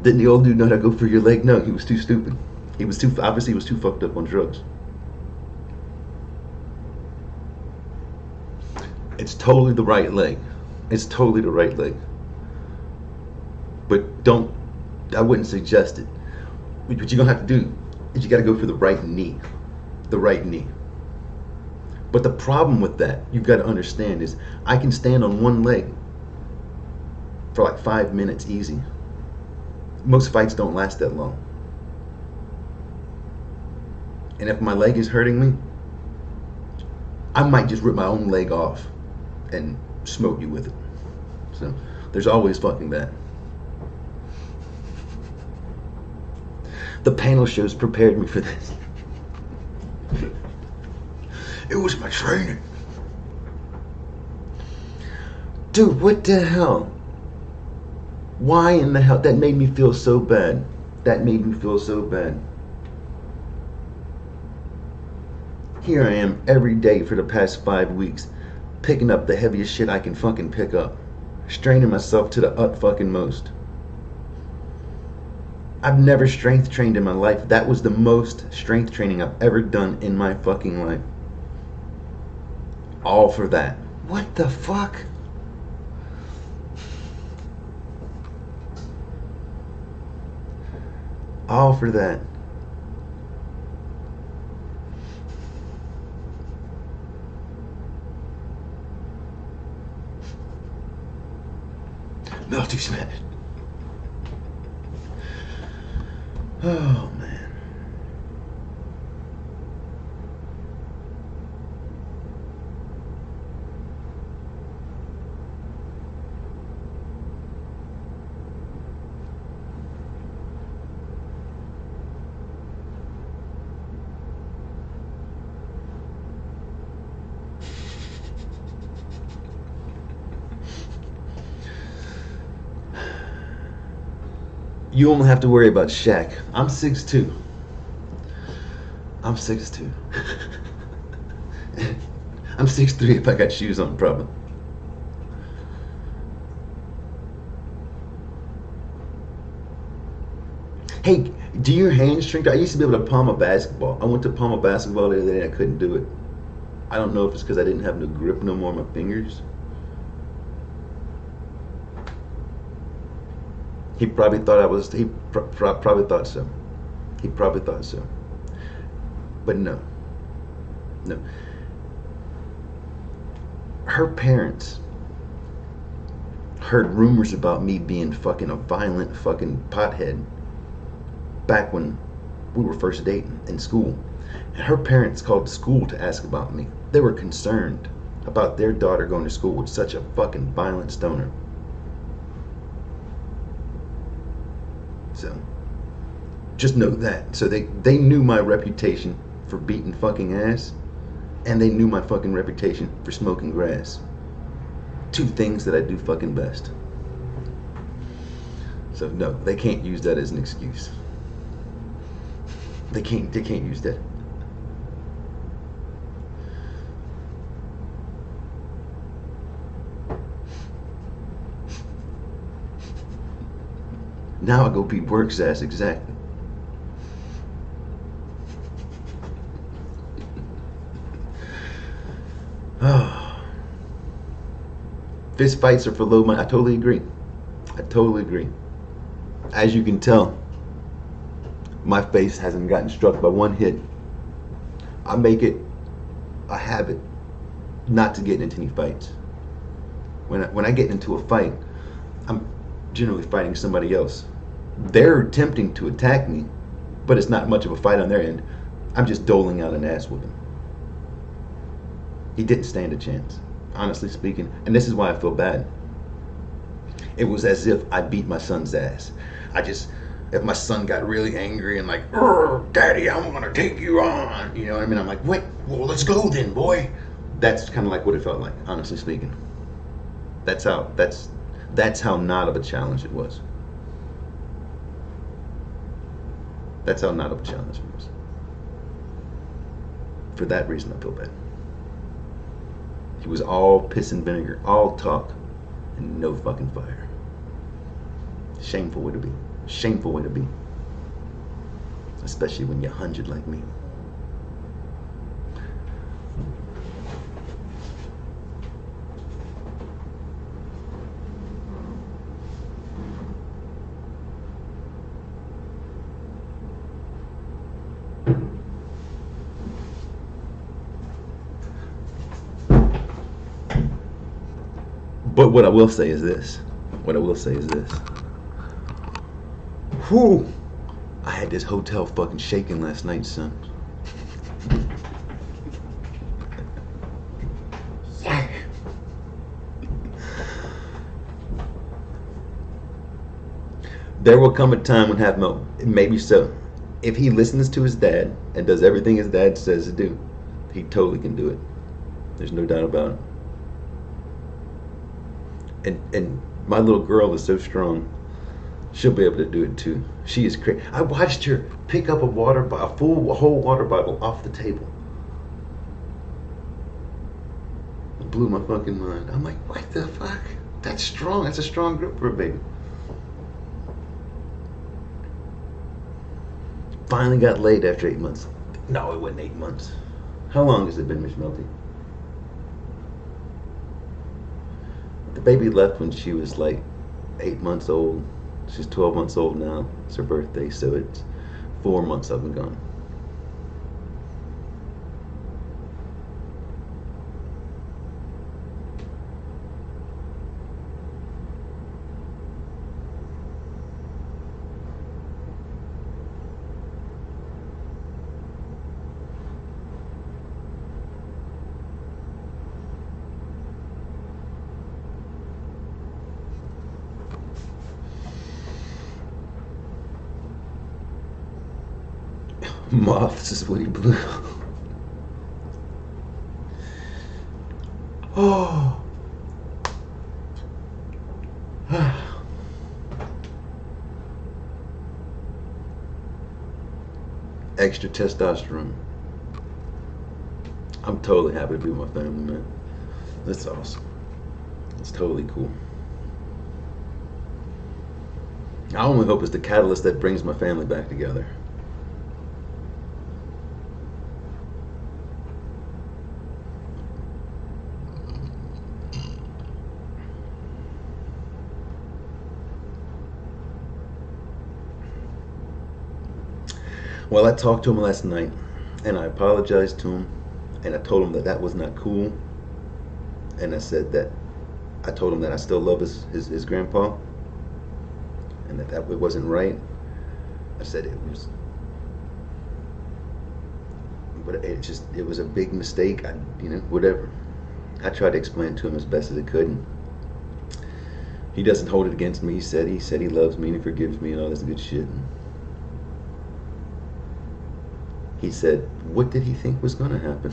Didn't the old dude know how to go for your leg? No, he was too stupid. He was too, obviously he was too fucked up on drugs. It's totally the right leg. It's totally the right leg. But I wouldn't suggest it. What you're gonna have to do is you gotta go for the right knee. The right knee. But the problem with that, you've got to understand, is I can stand on one leg. for like 5 minutes easy. Most fights don't last that long. And if my leg is hurting me, I might just rip my own leg off and smoke you with it. So there's always fucking that. The panel shows prepared me for this. It was my training. Dude, what the hell? Why in the hell? That made me feel so bad. That made me feel so bad. Here I am every day for the past 5 weeks, picking up the heaviest shit I can fucking pick up. Straining myself to the fucking most. I've never strength trained in my life. That was the most strength training I've ever done in my fucking life. All for that. What the fuck? All for that. Melty smash. Oh man. You only have to worry about Shaq. I'm 6'2". I'm 6'2". I'm 6'3" if I got shoes on, probably. Hey, do your hands shrink? I used to be able to palm a basketball. I went to palm a basketball the other day and I couldn't do it. I don't know if it's because I didn't have no grip no more on my fingers. He probably thought I was, he probably thought so. He probably thought so. But no. No. Her parents heard rumors about me being fucking a violent fucking pothead back when we were first dating in school. And her parents called the school to ask about me. They were concerned about their daughter going to school with such a fucking violent stoner. So, just know that. So they knew my reputation for beating fucking ass, and they knew my fucking reputation for smoking grass. 2 things that I do fucking best. So no, they can't use that as an excuse. They can't use that. Now I go beat work's ass, exactly. Oh. Fist fights are for low mind. I totally agree. I totally agree. As you can tell, my face hasn't gotten struck by one hit. I make it a habit not to get into any fights. When I get into a fight, I'm generally fighting somebody else. They're attempting to attack me, but it's not much of a fight on their end. I'm just doling out an ass whooping. He didn't stand a chance, honestly speaking, and this is why I feel bad. It was as if I beat my son's ass. If my son got really angry and like, Daddy, I'm gonna take you on, you know what I mean? I'm like, wait, well, let's go then, boy. That's kind of like what it felt like, honestly speaking. That's how not of a challenge it was. That's how not of a challenge it was. For that reason, I feel bad. He was all piss and vinegar, all talk, and no fucking fire. Shameful way to be. Shameful way to be. Especially when you're 100 like me. But what I will say is this. What I will say is this. Whew! I had this hotel fucking shaking last night, son. There will come a time when have Mel, maybe so. If he listens to his dad and does everything his dad says to do, he totally can do it. There's no doubt about it. And my little girl is so strong. She'll be able to do it too. She is crazy. I watched her pick up a whole water bottle off the table. It blew my fucking mind. I'm like, what the fuck? That's strong. That's a strong grip for a baby. Finally got laid after 8 months. No, it wasn't 8 months. How long has it been, Miss Melty? The baby left when she was like 8 months old. She's 12 months old now. It's her birthday, so it's 4 months I've been gone. Moths is what he blew. Oh. Extra testosterone. I'm totally happy to be with my family, man. That's awesome. It's totally cool. I only hope it's the catalyst that brings my family back together. Well, I talked to him last night, and I apologized to him, and I told him that that was not cool, and I said that I told him that I still love his grandpa, and that it wasn't right. I said it was, but it was a big mistake. Whatever. I tried to explain it to him as best as I could, and he doesn't hold it against me. He said he loves me and he forgives me and all this good shit. He said, what did he think was going to happen?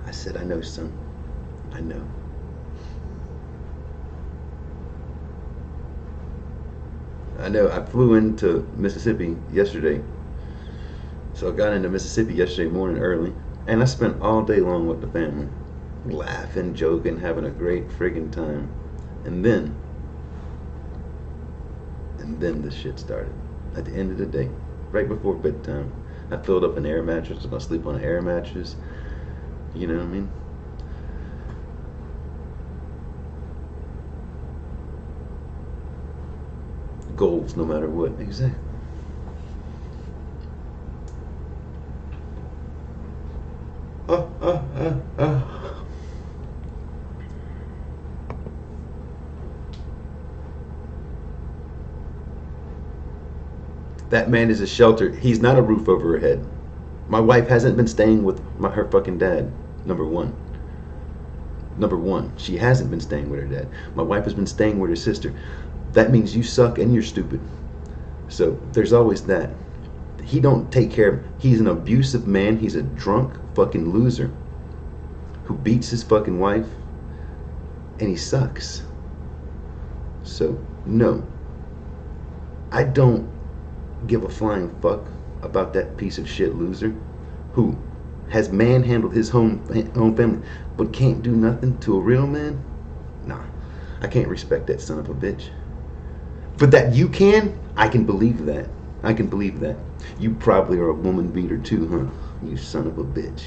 I said, I know, son. I know. I know. I flew into Mississippi yesterday. So I got into Mississippi yesterday morning early. And I spent all day long with the family. Laughing, joking, having a great friggin' time. And then the shit started. At the end of the day, right before bedtime, I filled up an air mattress. I was gonna sleep on an air mattress. You know what I mean? Goals, no matter what. Exactly. That man is a shelter. He's not a roof over her head. My wife hasn't been staying with her fucking dad. Number one. She hasn't been staying with her dad. My wife has been staying with her sister. That means you suck and you're stupid. So there's always that. He don't take care of him. He's an abusive man. He's a drunk fucking loser who beats his fucking wife, and he sucks. So no, I don't give a flying fuck about that piece of shit loser who has manhandled his home family but can't do nothing to a real man. Nah, I can't respect that son of a bitch. For that you can, I can believe that. I can believe that. You probably are a woman beater too, huh? You son of a bitch.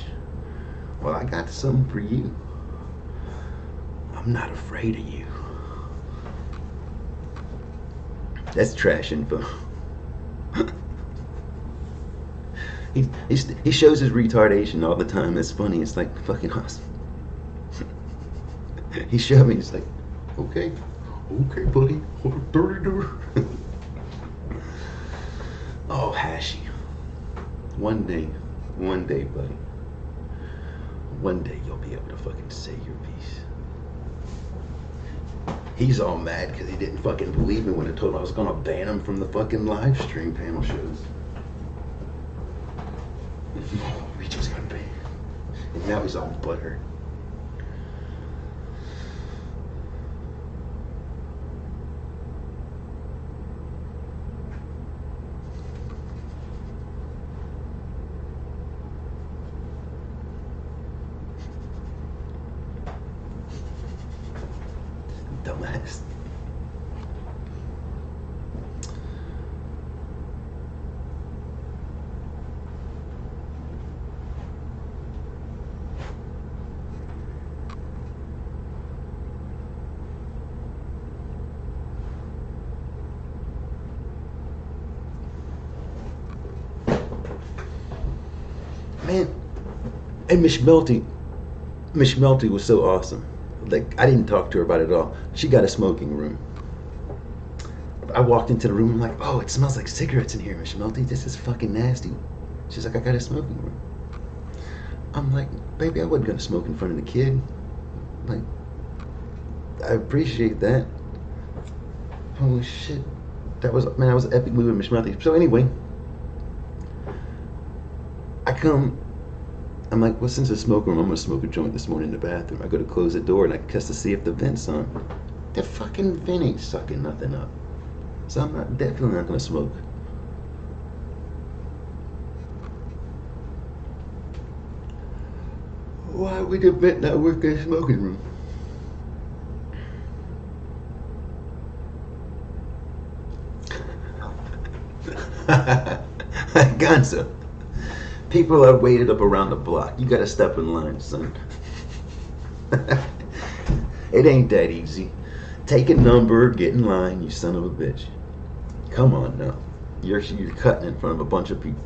Well, I got something for you. I'm not afraid of you. That's trash info. He shows his retardation all the time. It's funny. It's like fucking awesome. He showed me. He's like, okay, okay, buddy, 30 door. Oh, Hashy. One day, buddy. One day you'll be able to fucking say your piece. He's all mad because he didn't fucking believe me when I told him I was gonna ban him from the fucking live stream panel shows. We just got banned. And now he's all butthurt. Dumbass. Man, and Miss Melty was so awesome. Like, I didn't talk to her about it at all. She got a smoking room. I walked into the room, I'm like, oh, it smells like cigarettes in here, Miss Melty. This is fucking nasty. She's like, I got a smoking room. I'm like, baby, I wasn't gonna smoke in front of the kid. Like, I appreciate that. Holy shit. That was an epic move with Miss Melty. So anyway, I'm like, well, since it's a smoke room, I'm gonna smoke a joint this morning in the bathroom. I go to close the door and I test to see if the vent's on. The fucking vent ain't sucking nothing up. So I'm definitely not gonna smoke. Why would the vent not work in a smoking room? Gonzo. People are waited up around the block. You gotta step in line, son. It ain't that easy. Take a number, get in line, you son of a bitch. Come on now. You're cutting in front of a bunch of people.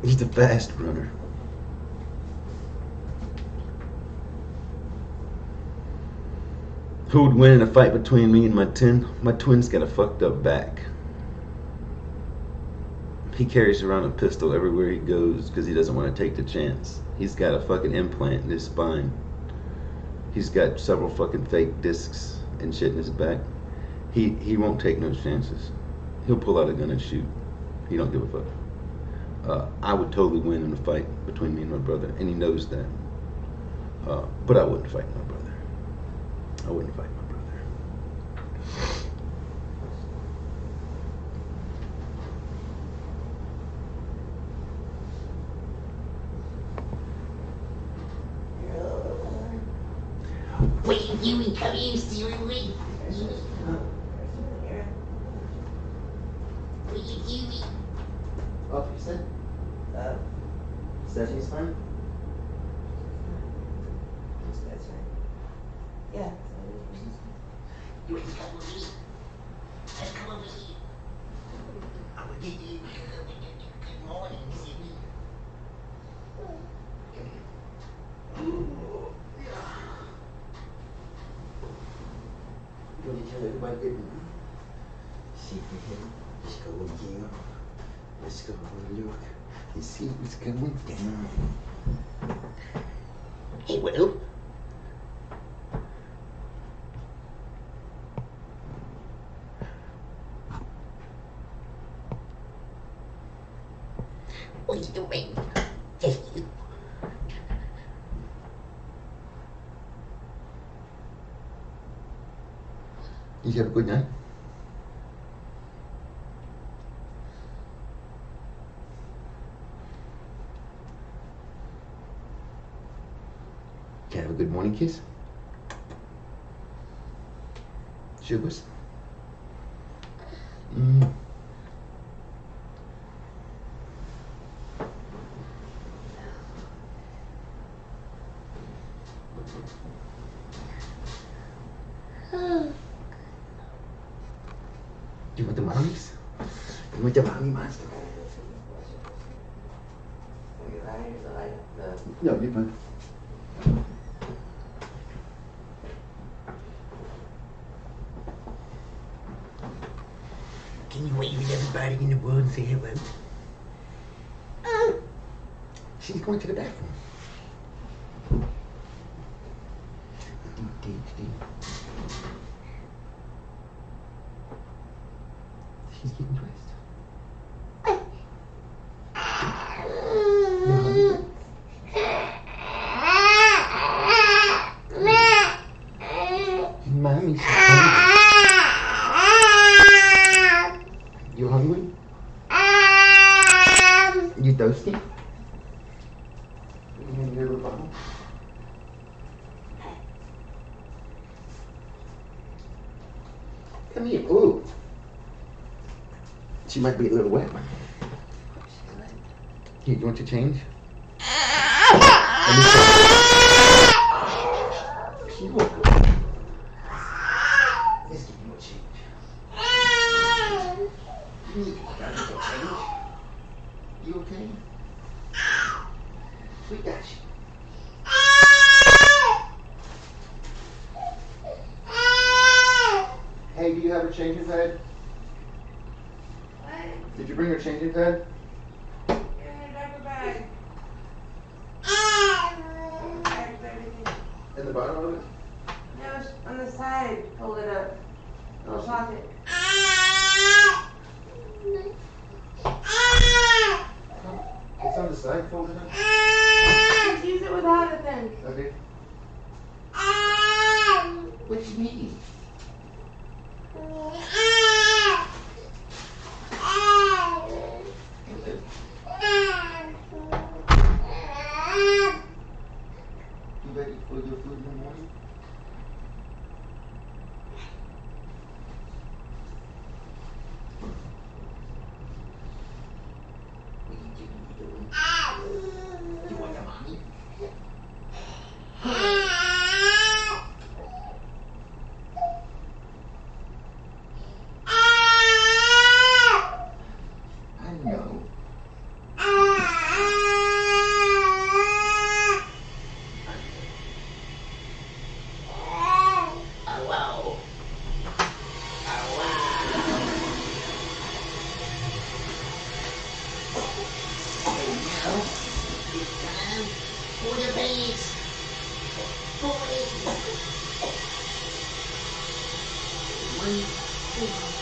He's the fast runner. Who would win in a fight between me and my twin? My twin's got a fucked up back. He carries around a pistol everywhere he goes because he doesn't want to take the chance. He's got a fucking implant in his spine. He's got several fucking fake discs and shit in his back. He won't take no chances. He'll pull out a gun and shoot. He don't give a fuck. I would totally win in a fight between me and my brother, and he knows that. But I wouldn't fight my brother. I wouldn't fight my brother. What you doing? Come here, steering wheel. What you doing? Oh, you said? Stephanie's fine? That's right. Yeah. You want to come with me? Let's come over here. I'm gonna get you. Good morning, Sydney. Come here. You want to tell everybody good morning? Let's go with you. Let's go look and see what's going down. Hey, Will. What are you doing? Hey, you. Did you have a good night? Can I have a good morning kiss? Sugars? You want the mommies? You want the mommy monster? No, you're fine. Can you wave at everybody in the world and say hello? She's going to the bathroom. She's getting dressed. You hungry? Mommy's hungry. You hungry? You thirsty? You want your little bottle? Come here. Ooh. She might be a little wet. Here, you want to change? Let me show you. She will go. Let's give you a change. You got a little change. You okay? We got you. Hey, do you have a changing pad? What? Did you bring your changing pad? You're in a diaper bag. Bag's everything. In the bottom of it? No, it's on the side. Hold it up. Little pocket. It's on the side, fold it up. Just use it without it then. Okay. What you need? You ready for your food in the morning? down for the beds. Boys. 1, 2.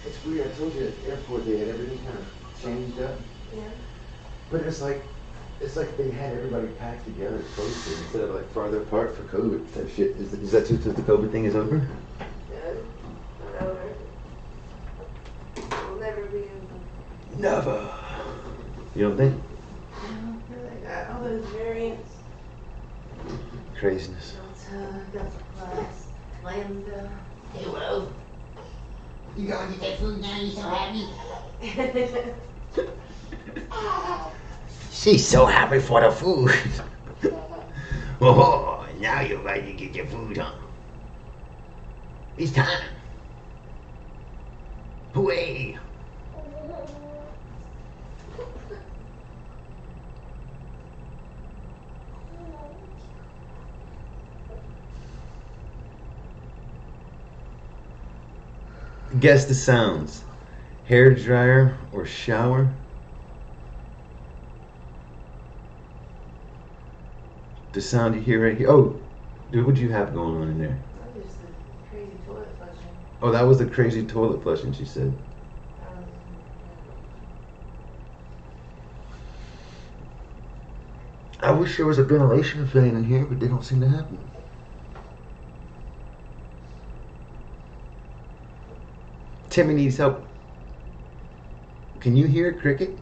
It's weird. I told you at the airport they had everything kind of changed up. Yeah. But it's like they had everybody packed together closer instead of like farther apart for COVID type shit. Is that just that the COVID thing is over? Yeah. Whatever. We'll never be able to. Never. You don't think? Like all those variants. Craziness. Delta plus, Lambda. Hello. You gonna get that food now? You so happy? She's so happy for the food. Oh, now you're ready to get your food, huh? It's time. Hooray! Guess the sounds. Hair dryer or shower? The sound you hear right here. Oh, dude, what do you have going on in there? That's just the crazy toilet flushing. Oh, that was the crazy toilet flushing, she said. I wish there was a ventilation fan in here, but they don't seem to happen. Timmy needs help. Can you hear a cricket?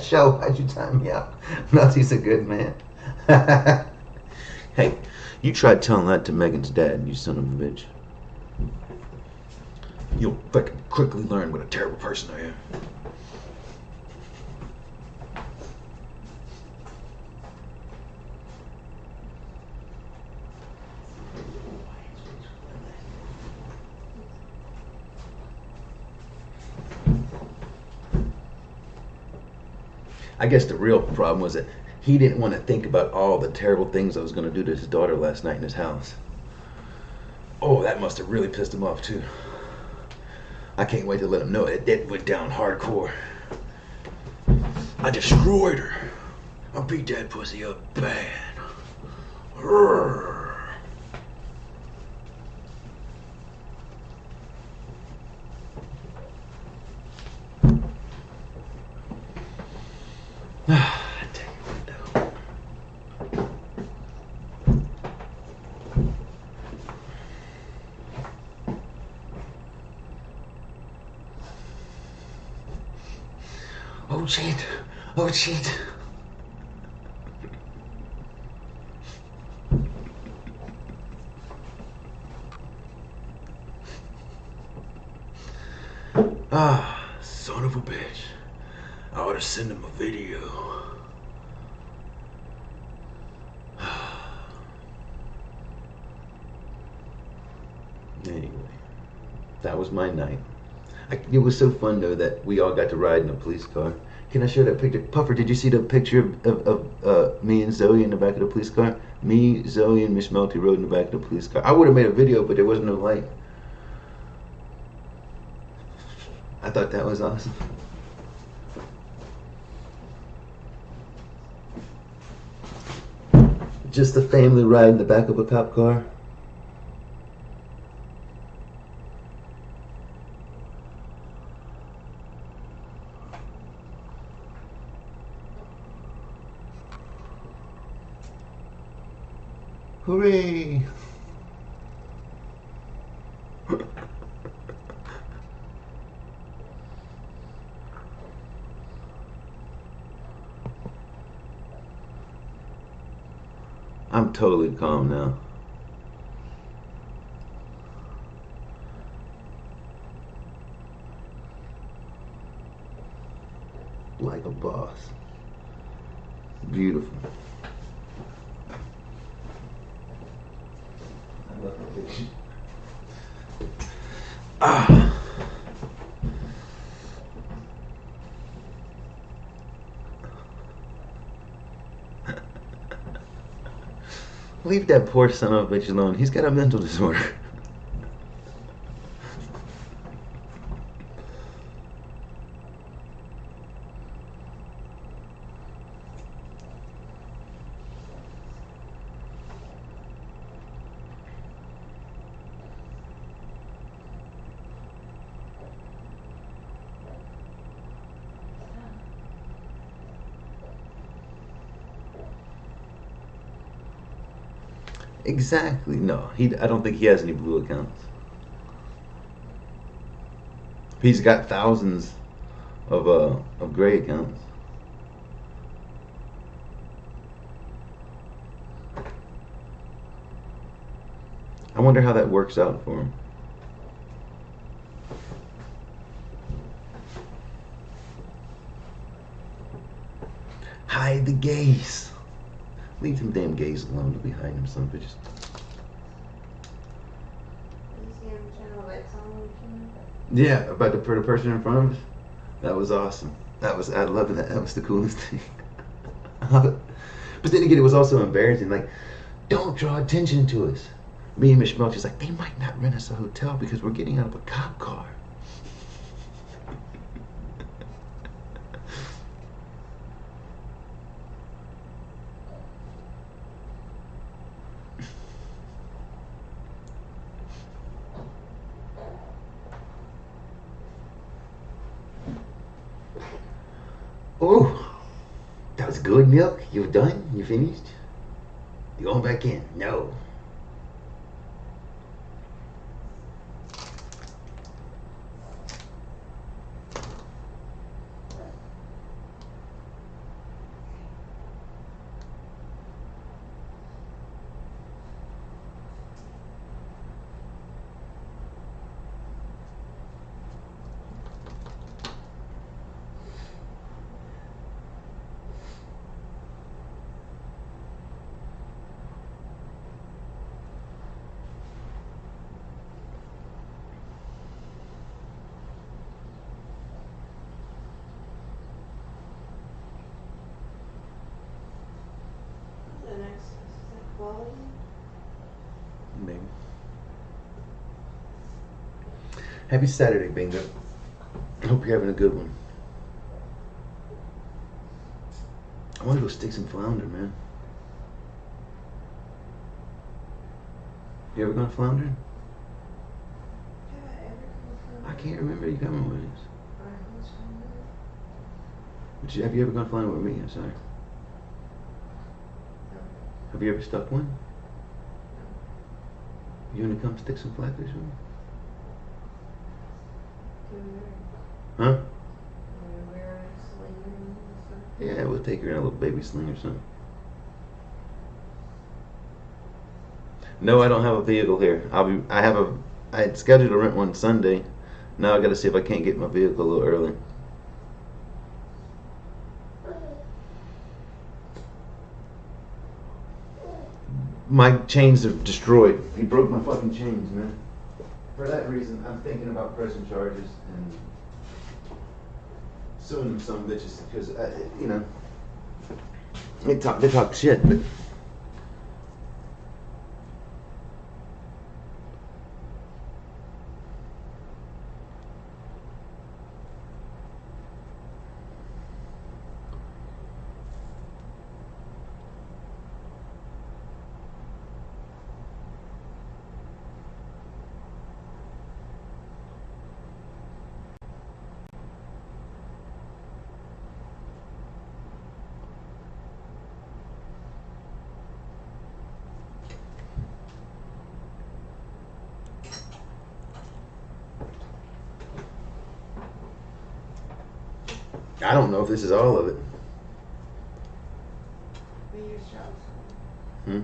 Show, why'd you time me out? Melty's a good man. Hey, you tried telling that to Megan's dad, you son of a bitch. You'll fucking quickly learn what a terrible person I am. I guess the real problem was that he didn't want to think about all the terrible things I was going to do to his daughter last night in his house. Oh, that must have really pissed him off too. I can't wait to let him know it went down hardcore. I destroyed her. I beat that pussy up bad. Urgh. Oh shit, oh shit. Ah, son of a bitch. I ought to send him a video. Anyway, that was my night. It was so fun though that we all got to ride in a police car. Can I show that picture? Puffer, did you see the picture of me and Zoe in the back of the police car? Me, Zoe, and Miss Melty rode in the back of the police car. I would have made a video, but there wasn't no light. I thought that was awesome. Just a family ride in the back of a cop car. Hooray! I'm totally calm now. like a boss. Beautiful. I love that picture. Ah. Leave that poor son of a bitch alone. He's got a mental disorder. Exactly. No, I don't think he has any blue accounts. He's got thousands of gray accounts. I wonder how that works out for him. Hide the gays. Leave them damn gays alone. They'll be hiding them some bitches. Yeah, about the person in front of us. That was awesome. I loved that. That was the coolest thing. But then again, it was also embarrassing. Like, don't draw attention to us. Me and Miss Melty's like, they might not rent us a hotel because we're getting out of a cop car. Oh, that was good, Milk. You done? You finished? You going back in? No. Maybe. Happy Saturday, Bingo. Hope you're having a good one. I want to go stick some flounder, man. You ever gone floundering? I can't remember you coming with us. Have you ever gone floundering with me? I'm sorry. Have you ever stuck one? You want to come stick some flatfish with me? Huh? Yeah, we'll take her in a little baby sling or something. No, I don't have a vehicle here. I had scheduled to rent one Sunday. Now I got to see if I can't get my vehicle a little early. My chains are destroyed. He broke my fucking chains, man. For that reason, I'm thinking about pressing charges and suing them some bitches because, you know, they talk shit, but I don't know if this is all of it. Hmm?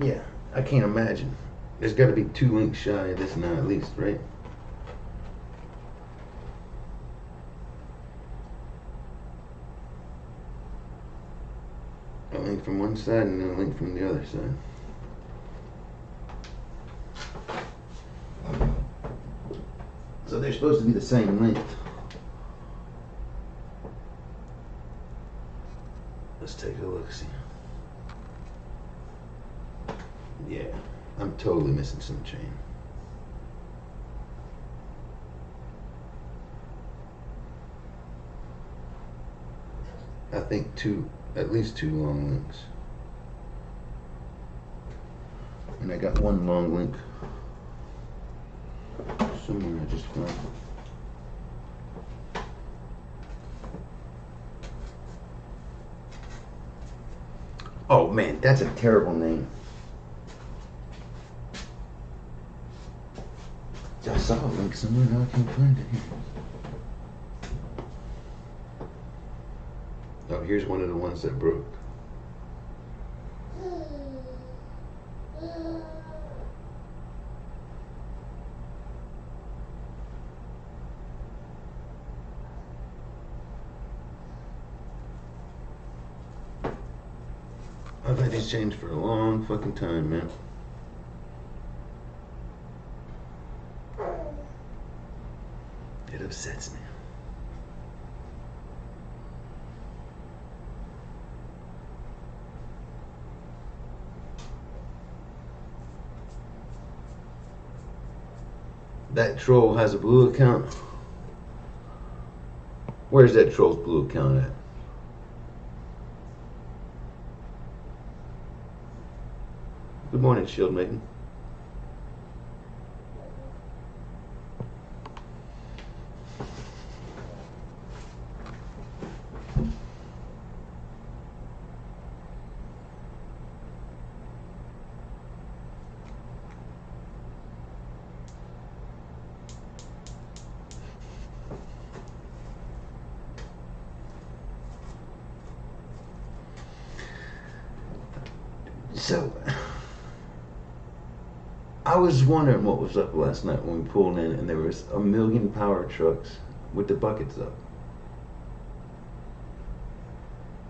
Yeah, I can't imagine. There's got to be 2 links shy of this now at least, right? from one side and then a link from the other side. So they're supposed to be the same length. Let's take a look, see. Yeah, I'm totally missing some chain. I think at least two long links. And I got one long link somewhere I just found. Oh man, that's a terrible name. I saw a link somewhere, now I can't find it here. Oh, here's one of the ones that broke. I've had these chains for a long fucking time, man. It upsets me. That troll has a blue account. Where's that troll's blue account at? Good morning, Shield Maiden. So, I was wondering what was up last night when we pulled in and there was a million power trucks with the buckets up.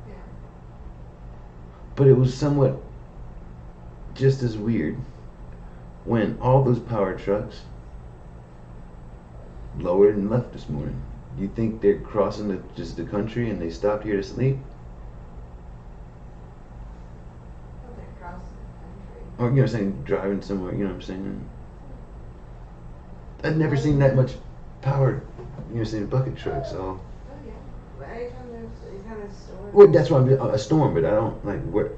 Yeah. But it was somewhat just as weird when all those power trucks lowered and left this morning. You think they're crossing just the country and they stopped here to sleep? Or, you know what I'm saying, driving somewhere, you know what I'm saying? I've never seen that much power, you know what I'm saying, bucket trucks, so. Oh, yeah. But anytime there's any kind of storm. Well, that's why I'm a storm, but I don't, like, where,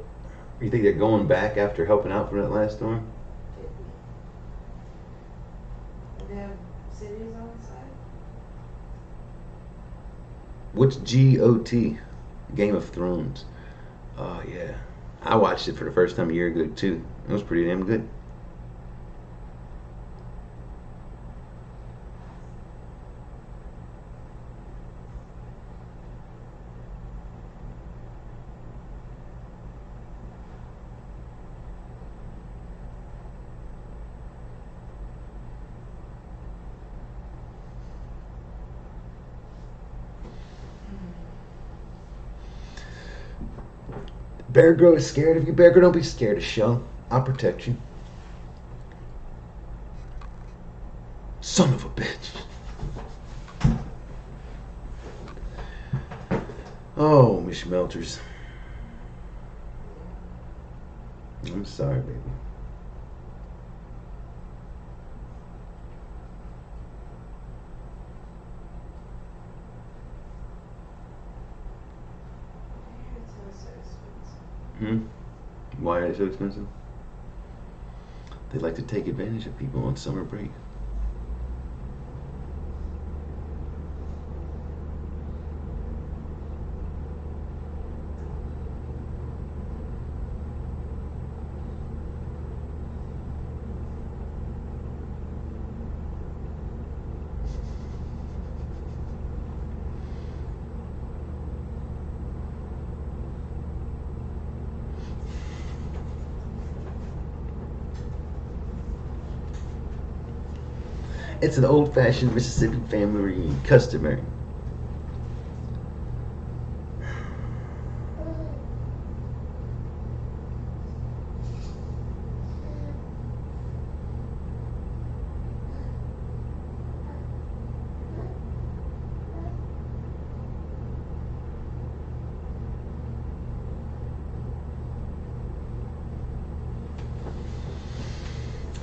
you think they're going back after helping out from that last storm? They have cities on the side. What's GOT? Game of Thrones. Oh, yeah. I watched it for the first time a year ago, too. It was pretty damn good. Bear Girl is scared of you. Bear Girl, don't be scared of Shell. I'll protect you. Son of a bitch. Oh, Miss Melters. I'm sorry, baby. Why are they so expensive? They like to take advantage of people on summer break. It's an old-fashioned Mississippi family reunion, customary.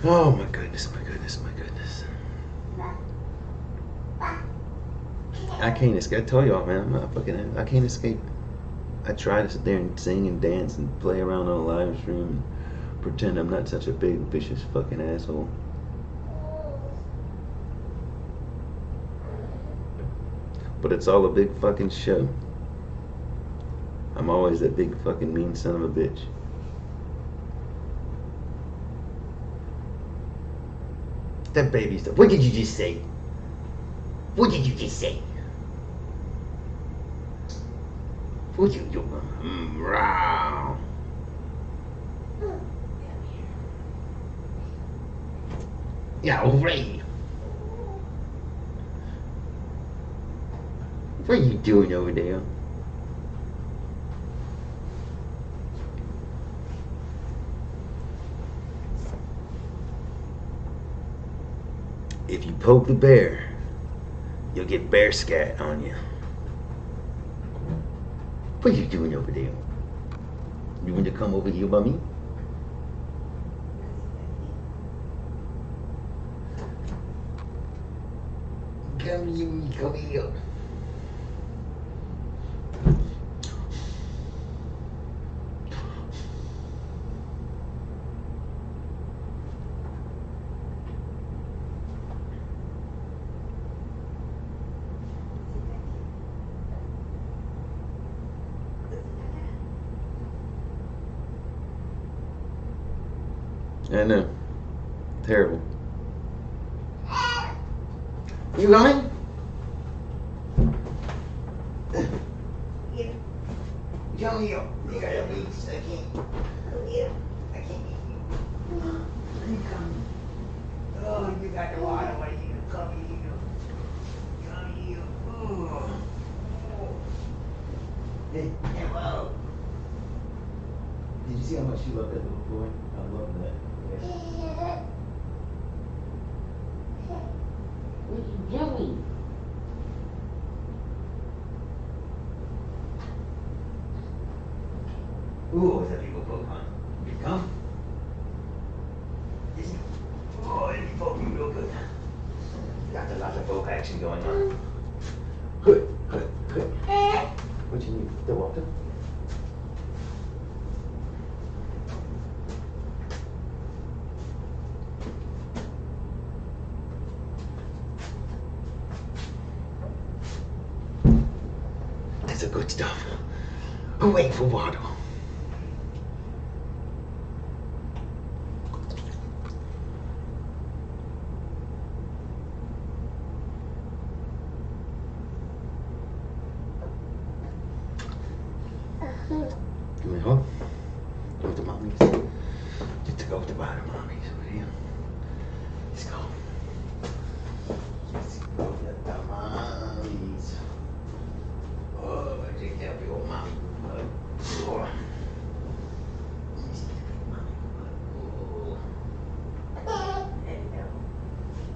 Oh my goodness, my goodness, my goodness. I can't escape. I told y'all, man, I'm not fucking. I can't escape. I try to sit there and sing and dance and play around on a live stream and pretend I'm not such a big vicious fucking asshole. But it's all a big fucking show. I'm always that big fucking mean son of a bitch. That baby stuff. What did you just say? What did you just say? What you do? Wow. Yeah, alright. What are you doing over there? If you poke the bear, you'll get bear scat on you. What are you doing over there? You want to come over here by me? Come here, come here. I know. Terrible. You coming? Yeah. Come here. You gotta leave. I can't. Yeah. I can't get you. You come. Oh, you got the water. What are you gonna come here? Come here. Oh. Hey, hello. Did you see how much she loved that little boy? I love that. What are you doing? Ooh, is that people poke, huh? You come? Oh, let me poke you real good. Got a lot of poke action going on. Good, good, good. What you need? The water? That's the good stuff. Wait for water. Give me a hug. Go with the mommies. Just to go with the bottom mommies over here. Let's go. Let's go with the mommies. Oh, I take that big old mommy. Oh.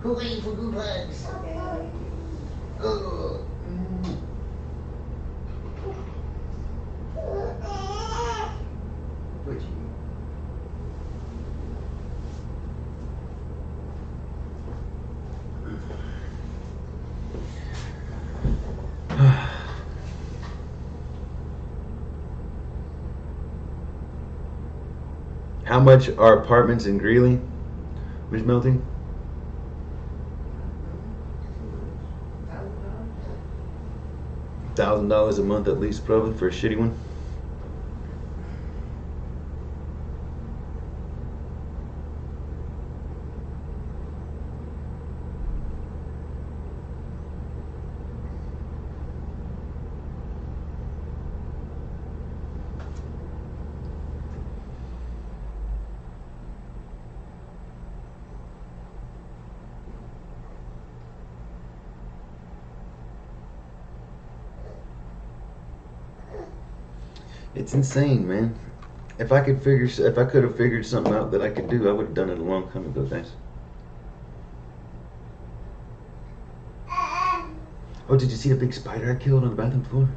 Hooray for group hugs. Oh. What you How much are apartments in Greeley, Miss Melty? $1,000 a month at least, probably, for a shitty one. It's insane, man. If I could have figured something out that I could do, I would have done it a long time ago, guys. Oh, did you see the big spider I killed on the bathroom floor?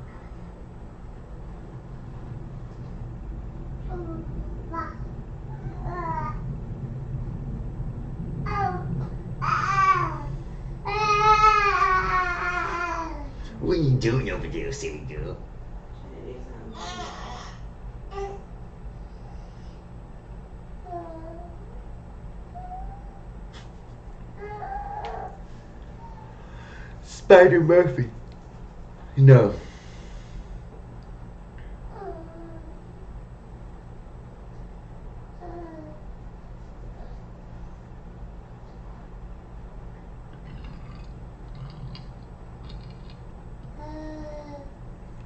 doing over there, silly girl? Trying to do something. Spider Murphy. No.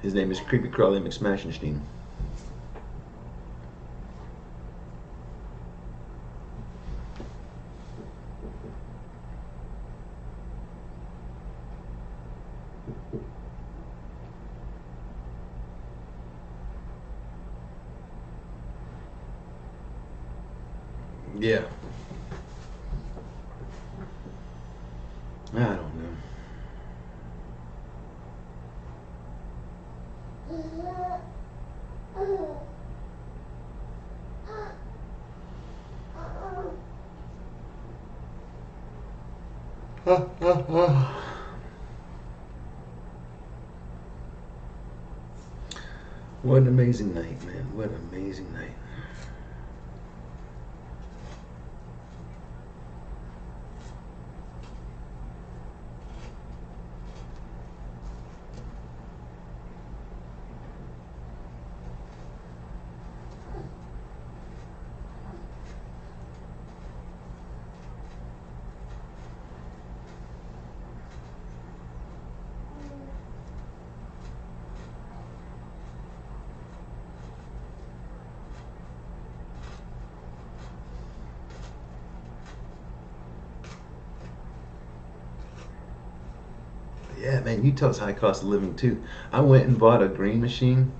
His name is Creepy Crawly McSmashenstein. Yeah. I don't know. What an amazing night, man. What an amazing night. Yeah, man, Utah's high cost of living too. I went and bought a green machine.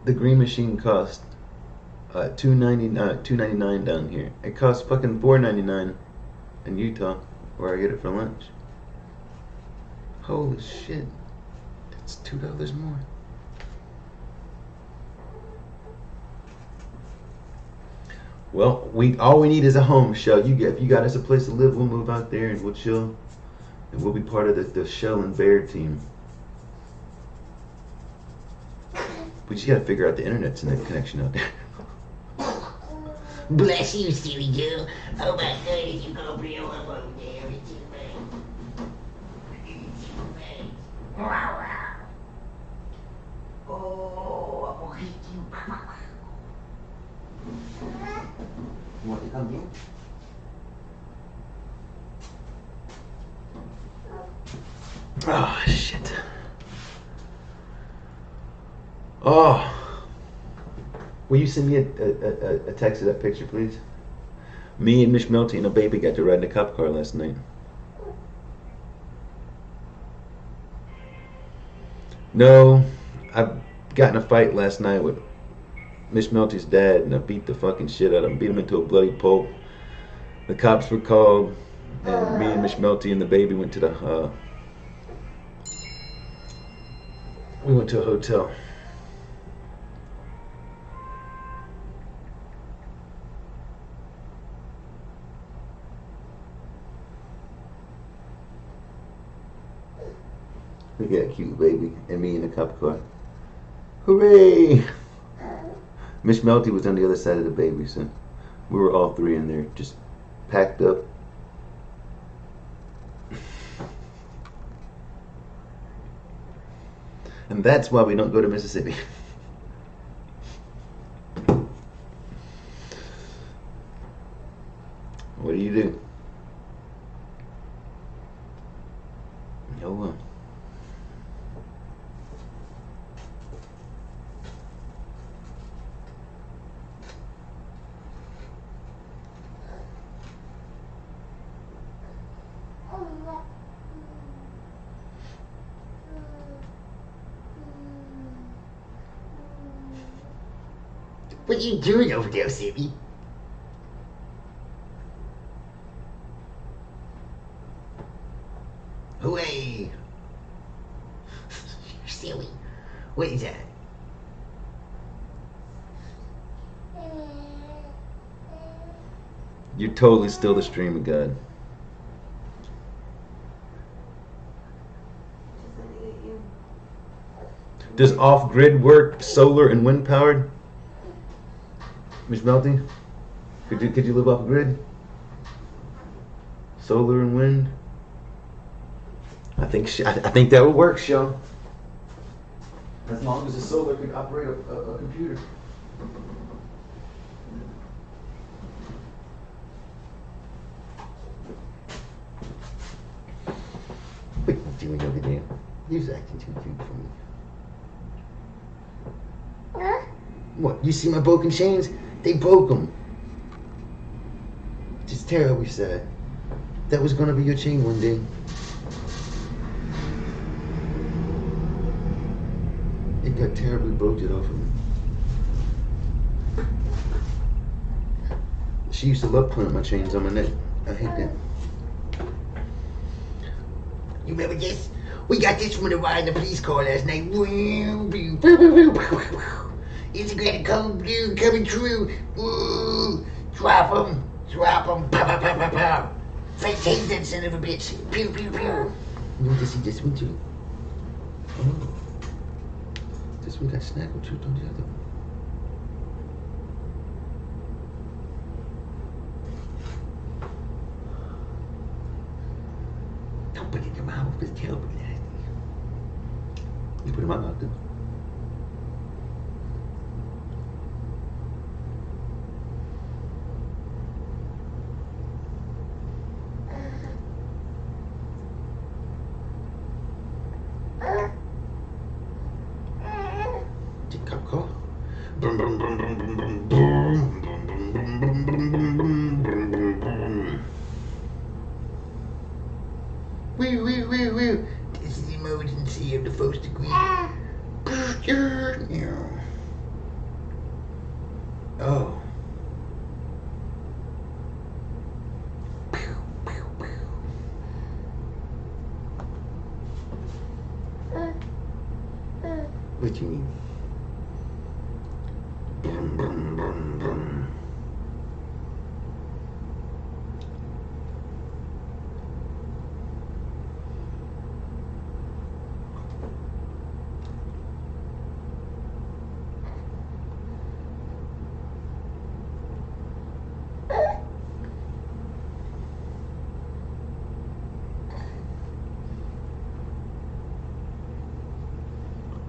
The green machine cost $2.99 down here. It costs fucking $4.99 in Utah, where I get it for lunch. Holy shit, that's $2 more. Well, all we need is a home, Shell. If you got us a place to live, we'll move out there and we'll chill. And we'll be part of the Shell and Bear team. We just gotta figure out the internet connection out there. Bless you, silly girl. Oh my goodness, you go real up over there. It's too late. It's too late. Wow, wow. Oh, I'm gonna hit you. You want to come in? Oh, shit. Oh. Will you send me a text of that picture, please? Me and Miss Melty and a baby got to ride in a cop car last night. No, I've got in a fight last night with Miss Melty's dad, and I beat the fucking shit out of him. Beat him into a bloody pulp. The cops were called, and me and Miss Melty and the baby went to the we went to a hotel. Look at that cute baby and me in a cop car. Hooray! Miss Melty was on the other side of the baby, so we were all three in there, just packed up. And that's why we don't go to Mississippi. What do you do? Oh well. What are you doing over there, Sammy? Hooray! You're silly. What is that? You're totally still the stream of God. Just let me Does off-grid work, solar and wind powered? Miss Melty? Could you live off grid? Solar and wind? I think that would work, Sean. As long as the solar can operate a computer. What are you doing over there? You're acting too cute for me. What? You see my broken chains? They broke them. Just terribly sad. That was gonna be your chain one day. It got terribly bolted off of me. She used to love putting my chains on my neck. I hate that. You remember this? We got this from the ride in the police car last night. Integrated color blue coming true. Ooh, drop 'em, pow, pow, pow, pow, pow. Fake taste that son of a bitch. Pew, pew, pew. You want to see this one too? Oh. This one got snaggle tooth on the other one. Don't put it in your mouth, it's terrible nasty. You put it in my mouth too. Brum, brum, brum, brum, brum, brum, brum, brum, brum, brum, brum, brum, brum, brum, brum. Woo, woo, woo, woo. This is the emergency of the first degree. Oh. What do you mean? Brum, brum, brum, brum.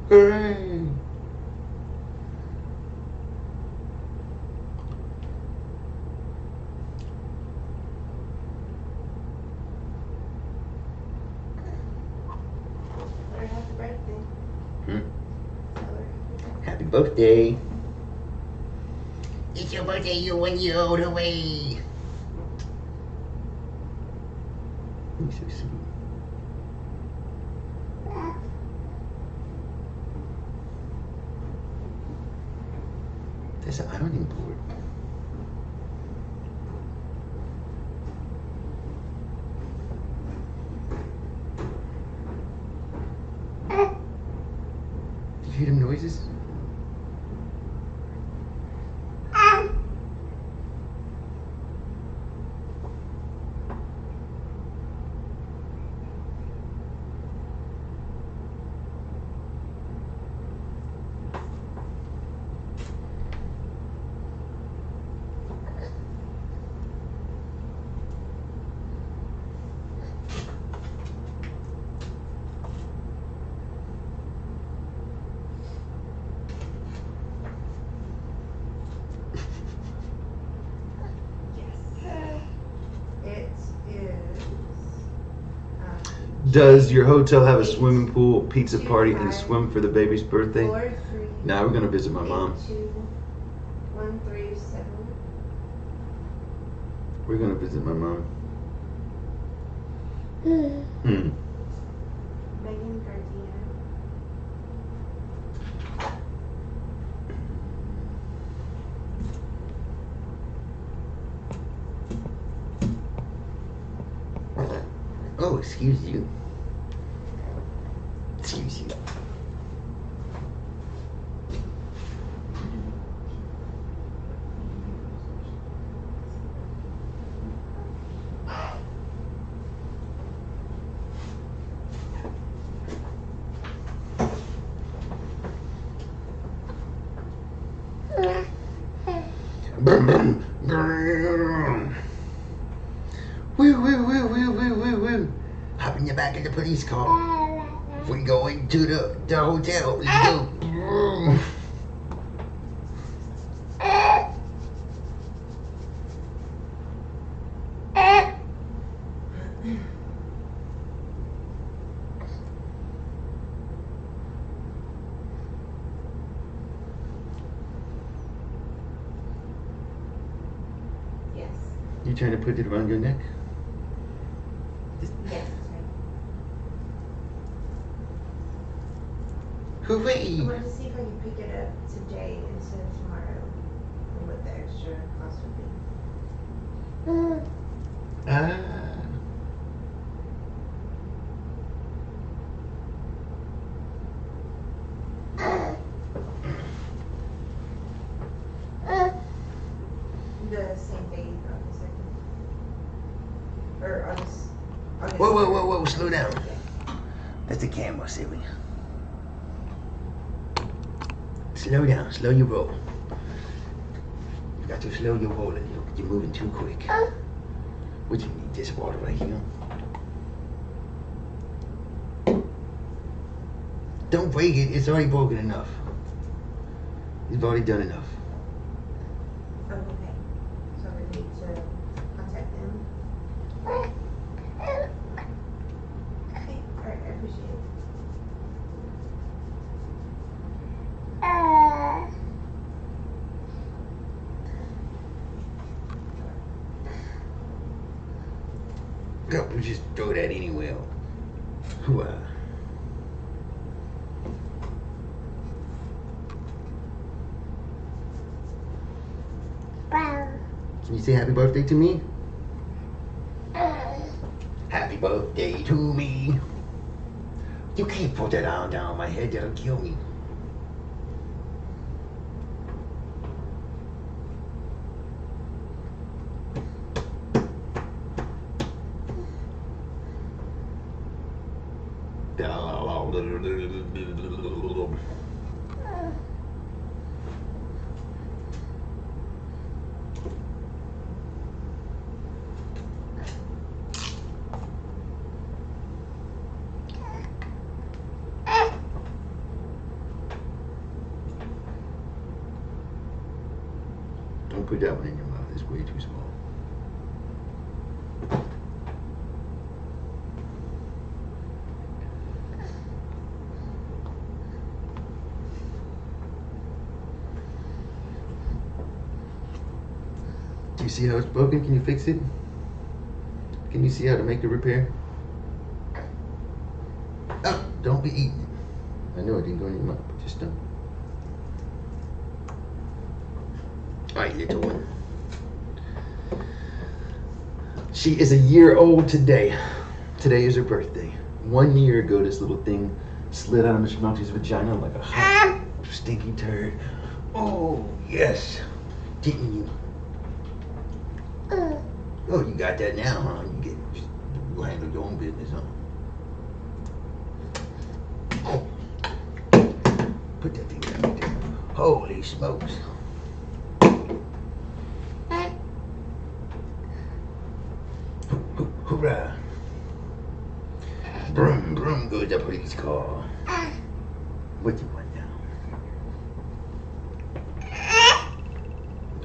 Hooray! Happy birthday. It's your birthday, you're 1 year old away. You're so sweet. There's an ironing board. Did you hear them noises? Does your hotel have a swimming pool, pizza party, and a swim for the baby's birthday? Now we're gonna visit my mom. 137. We're gonna visit my mom. Megan Garcia. Oh, excuse you. Excuse you. Brum, brum. Woo, woo, woo, woo, woo, woo, woo. Hop in the back of the police car. We going to the hotel. Let's go. Yes. You trying to put it around your neck? Yes, that's right. I Hooray! wanted to see if I could pick it up today instead of tomorrow, and what the extra cost would be. Ah. The same day, August 2nd. Or August. Whoa, whoa, whoa, whoa, slow down. That's the camera, silly. Slow down, slow your roll. You got to slow your roll. You're moving too quick. What you need? This water right here. Don't break it. It's already broken enough. You've already done enough. Oh, okay. So we need to contact them. Okay, alright, I appreciate it. Go, we just throw that anywhere. Hooah. Can you say happy birthday to me? Happy birthday to me. You can't put that arm down my head. That'll kill me. Don't put that one in your mouth. It's way too small. Do you see how it's broken? Can you fix it? Can you see how to make the repair? Oh, don't be eating it. I know it didn't go in your mouth, but just don't. All right, little one. She is a year old today. Today is her birthday. 1 year ago, this little thing slid out of Mr. Melty's vagina like a hot, stinky turd. Oh, yes. Didn't you? Oh, you got that now, huh? You handle your own business, huh? Put that thing down right there. Holy smokes. Hoorah. Brum, brum goes the police car. What you want now?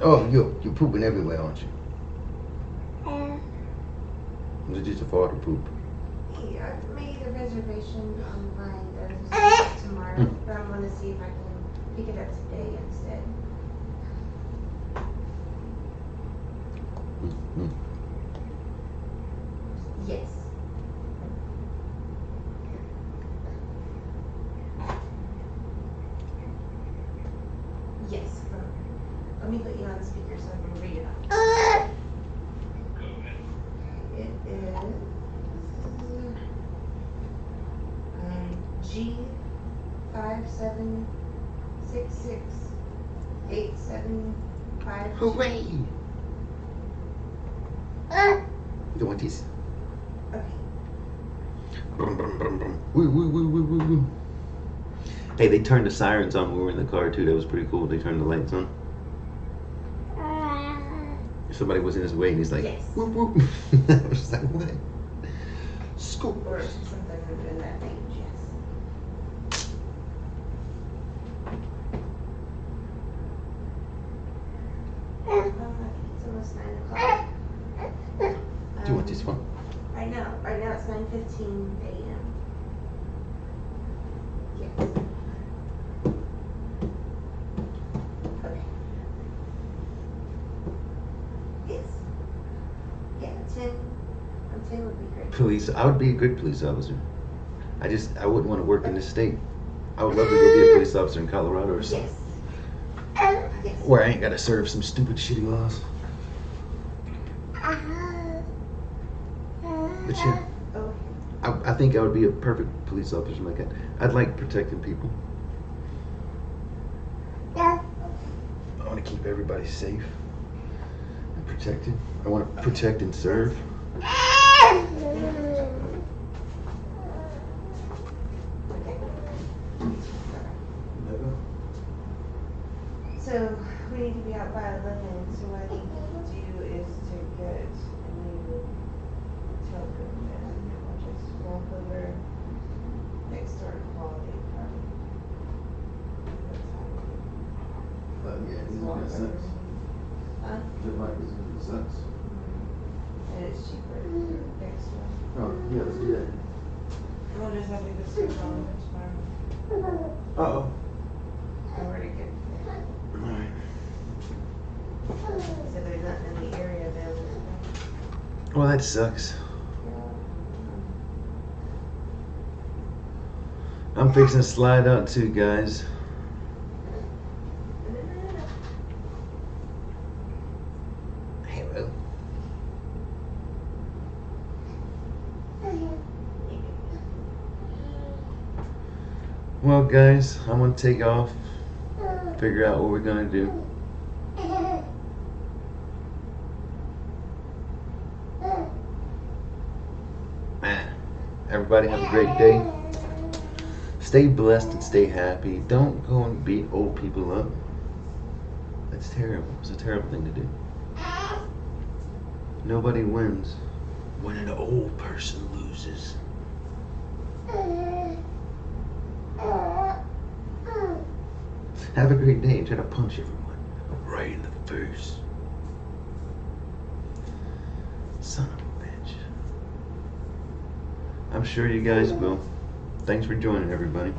Oh, you're pooping everywhere, aren't you? Was it just a fart or poop? Yeah, I made a reservation online that tomorrow, but I want to see if I can pick it up today instead. Mm-hmm. Yes. Yes. Let me put you on the speaker so I can read it off. It is G57668755. Hooray! You want this? Okay. Brum, brum, brum, brum. Woo, woo, woo, woo, woo, woo. Hey, they turned the sirens on when we were in the car too. That was pretty cool. They turned the lights on. Somebody was in his way and he's like, Yes. whoop whoop. I was just like, what? Scoop. Or something in that range, yes. It's almost 9 o'clock. Do you want this one? Right now it's 9:15 a.m. Yes. Okay. Yes. Yeah, 10. 10 would be great. Police. I would be a good police officer. I wouldn't want to work in this state. I would love to go be a police officer in Colorado or something. Yes. Yes. Where I ain't got to serve some stupid shitty laws. But yeah, Oh, I think I would be a perfect police officer like that. I'd like protecting people. I want to keep everybody safe and protected. I want to protect and serve. so we need to be out by 11. So what I need to do is to get a new telephone and I'll just walk over next door to Quality Department. That's how we do. Walk over. Huh? And it's cheaper next door. Oh, yeah, let's do that. We'll just have to go straight on tomorrow. Uh-oh. I already get Alright. so there's nothing in the area available. Well, that sucks. I'm fixing to slide out too, guys. Hello. Well, guys, I'm gonna take off. Figure out what we're gonna do. Everybody have a great day. Stay blessed and stay happy. Don't go and beat old people up. That's terrible. It's a terrible thing to do. Nobody wins when an old person loses. Have a great day and try to punch everyone right in the face. Son of a bitch. I'm sure you guys will. Thanks for joining, everybody.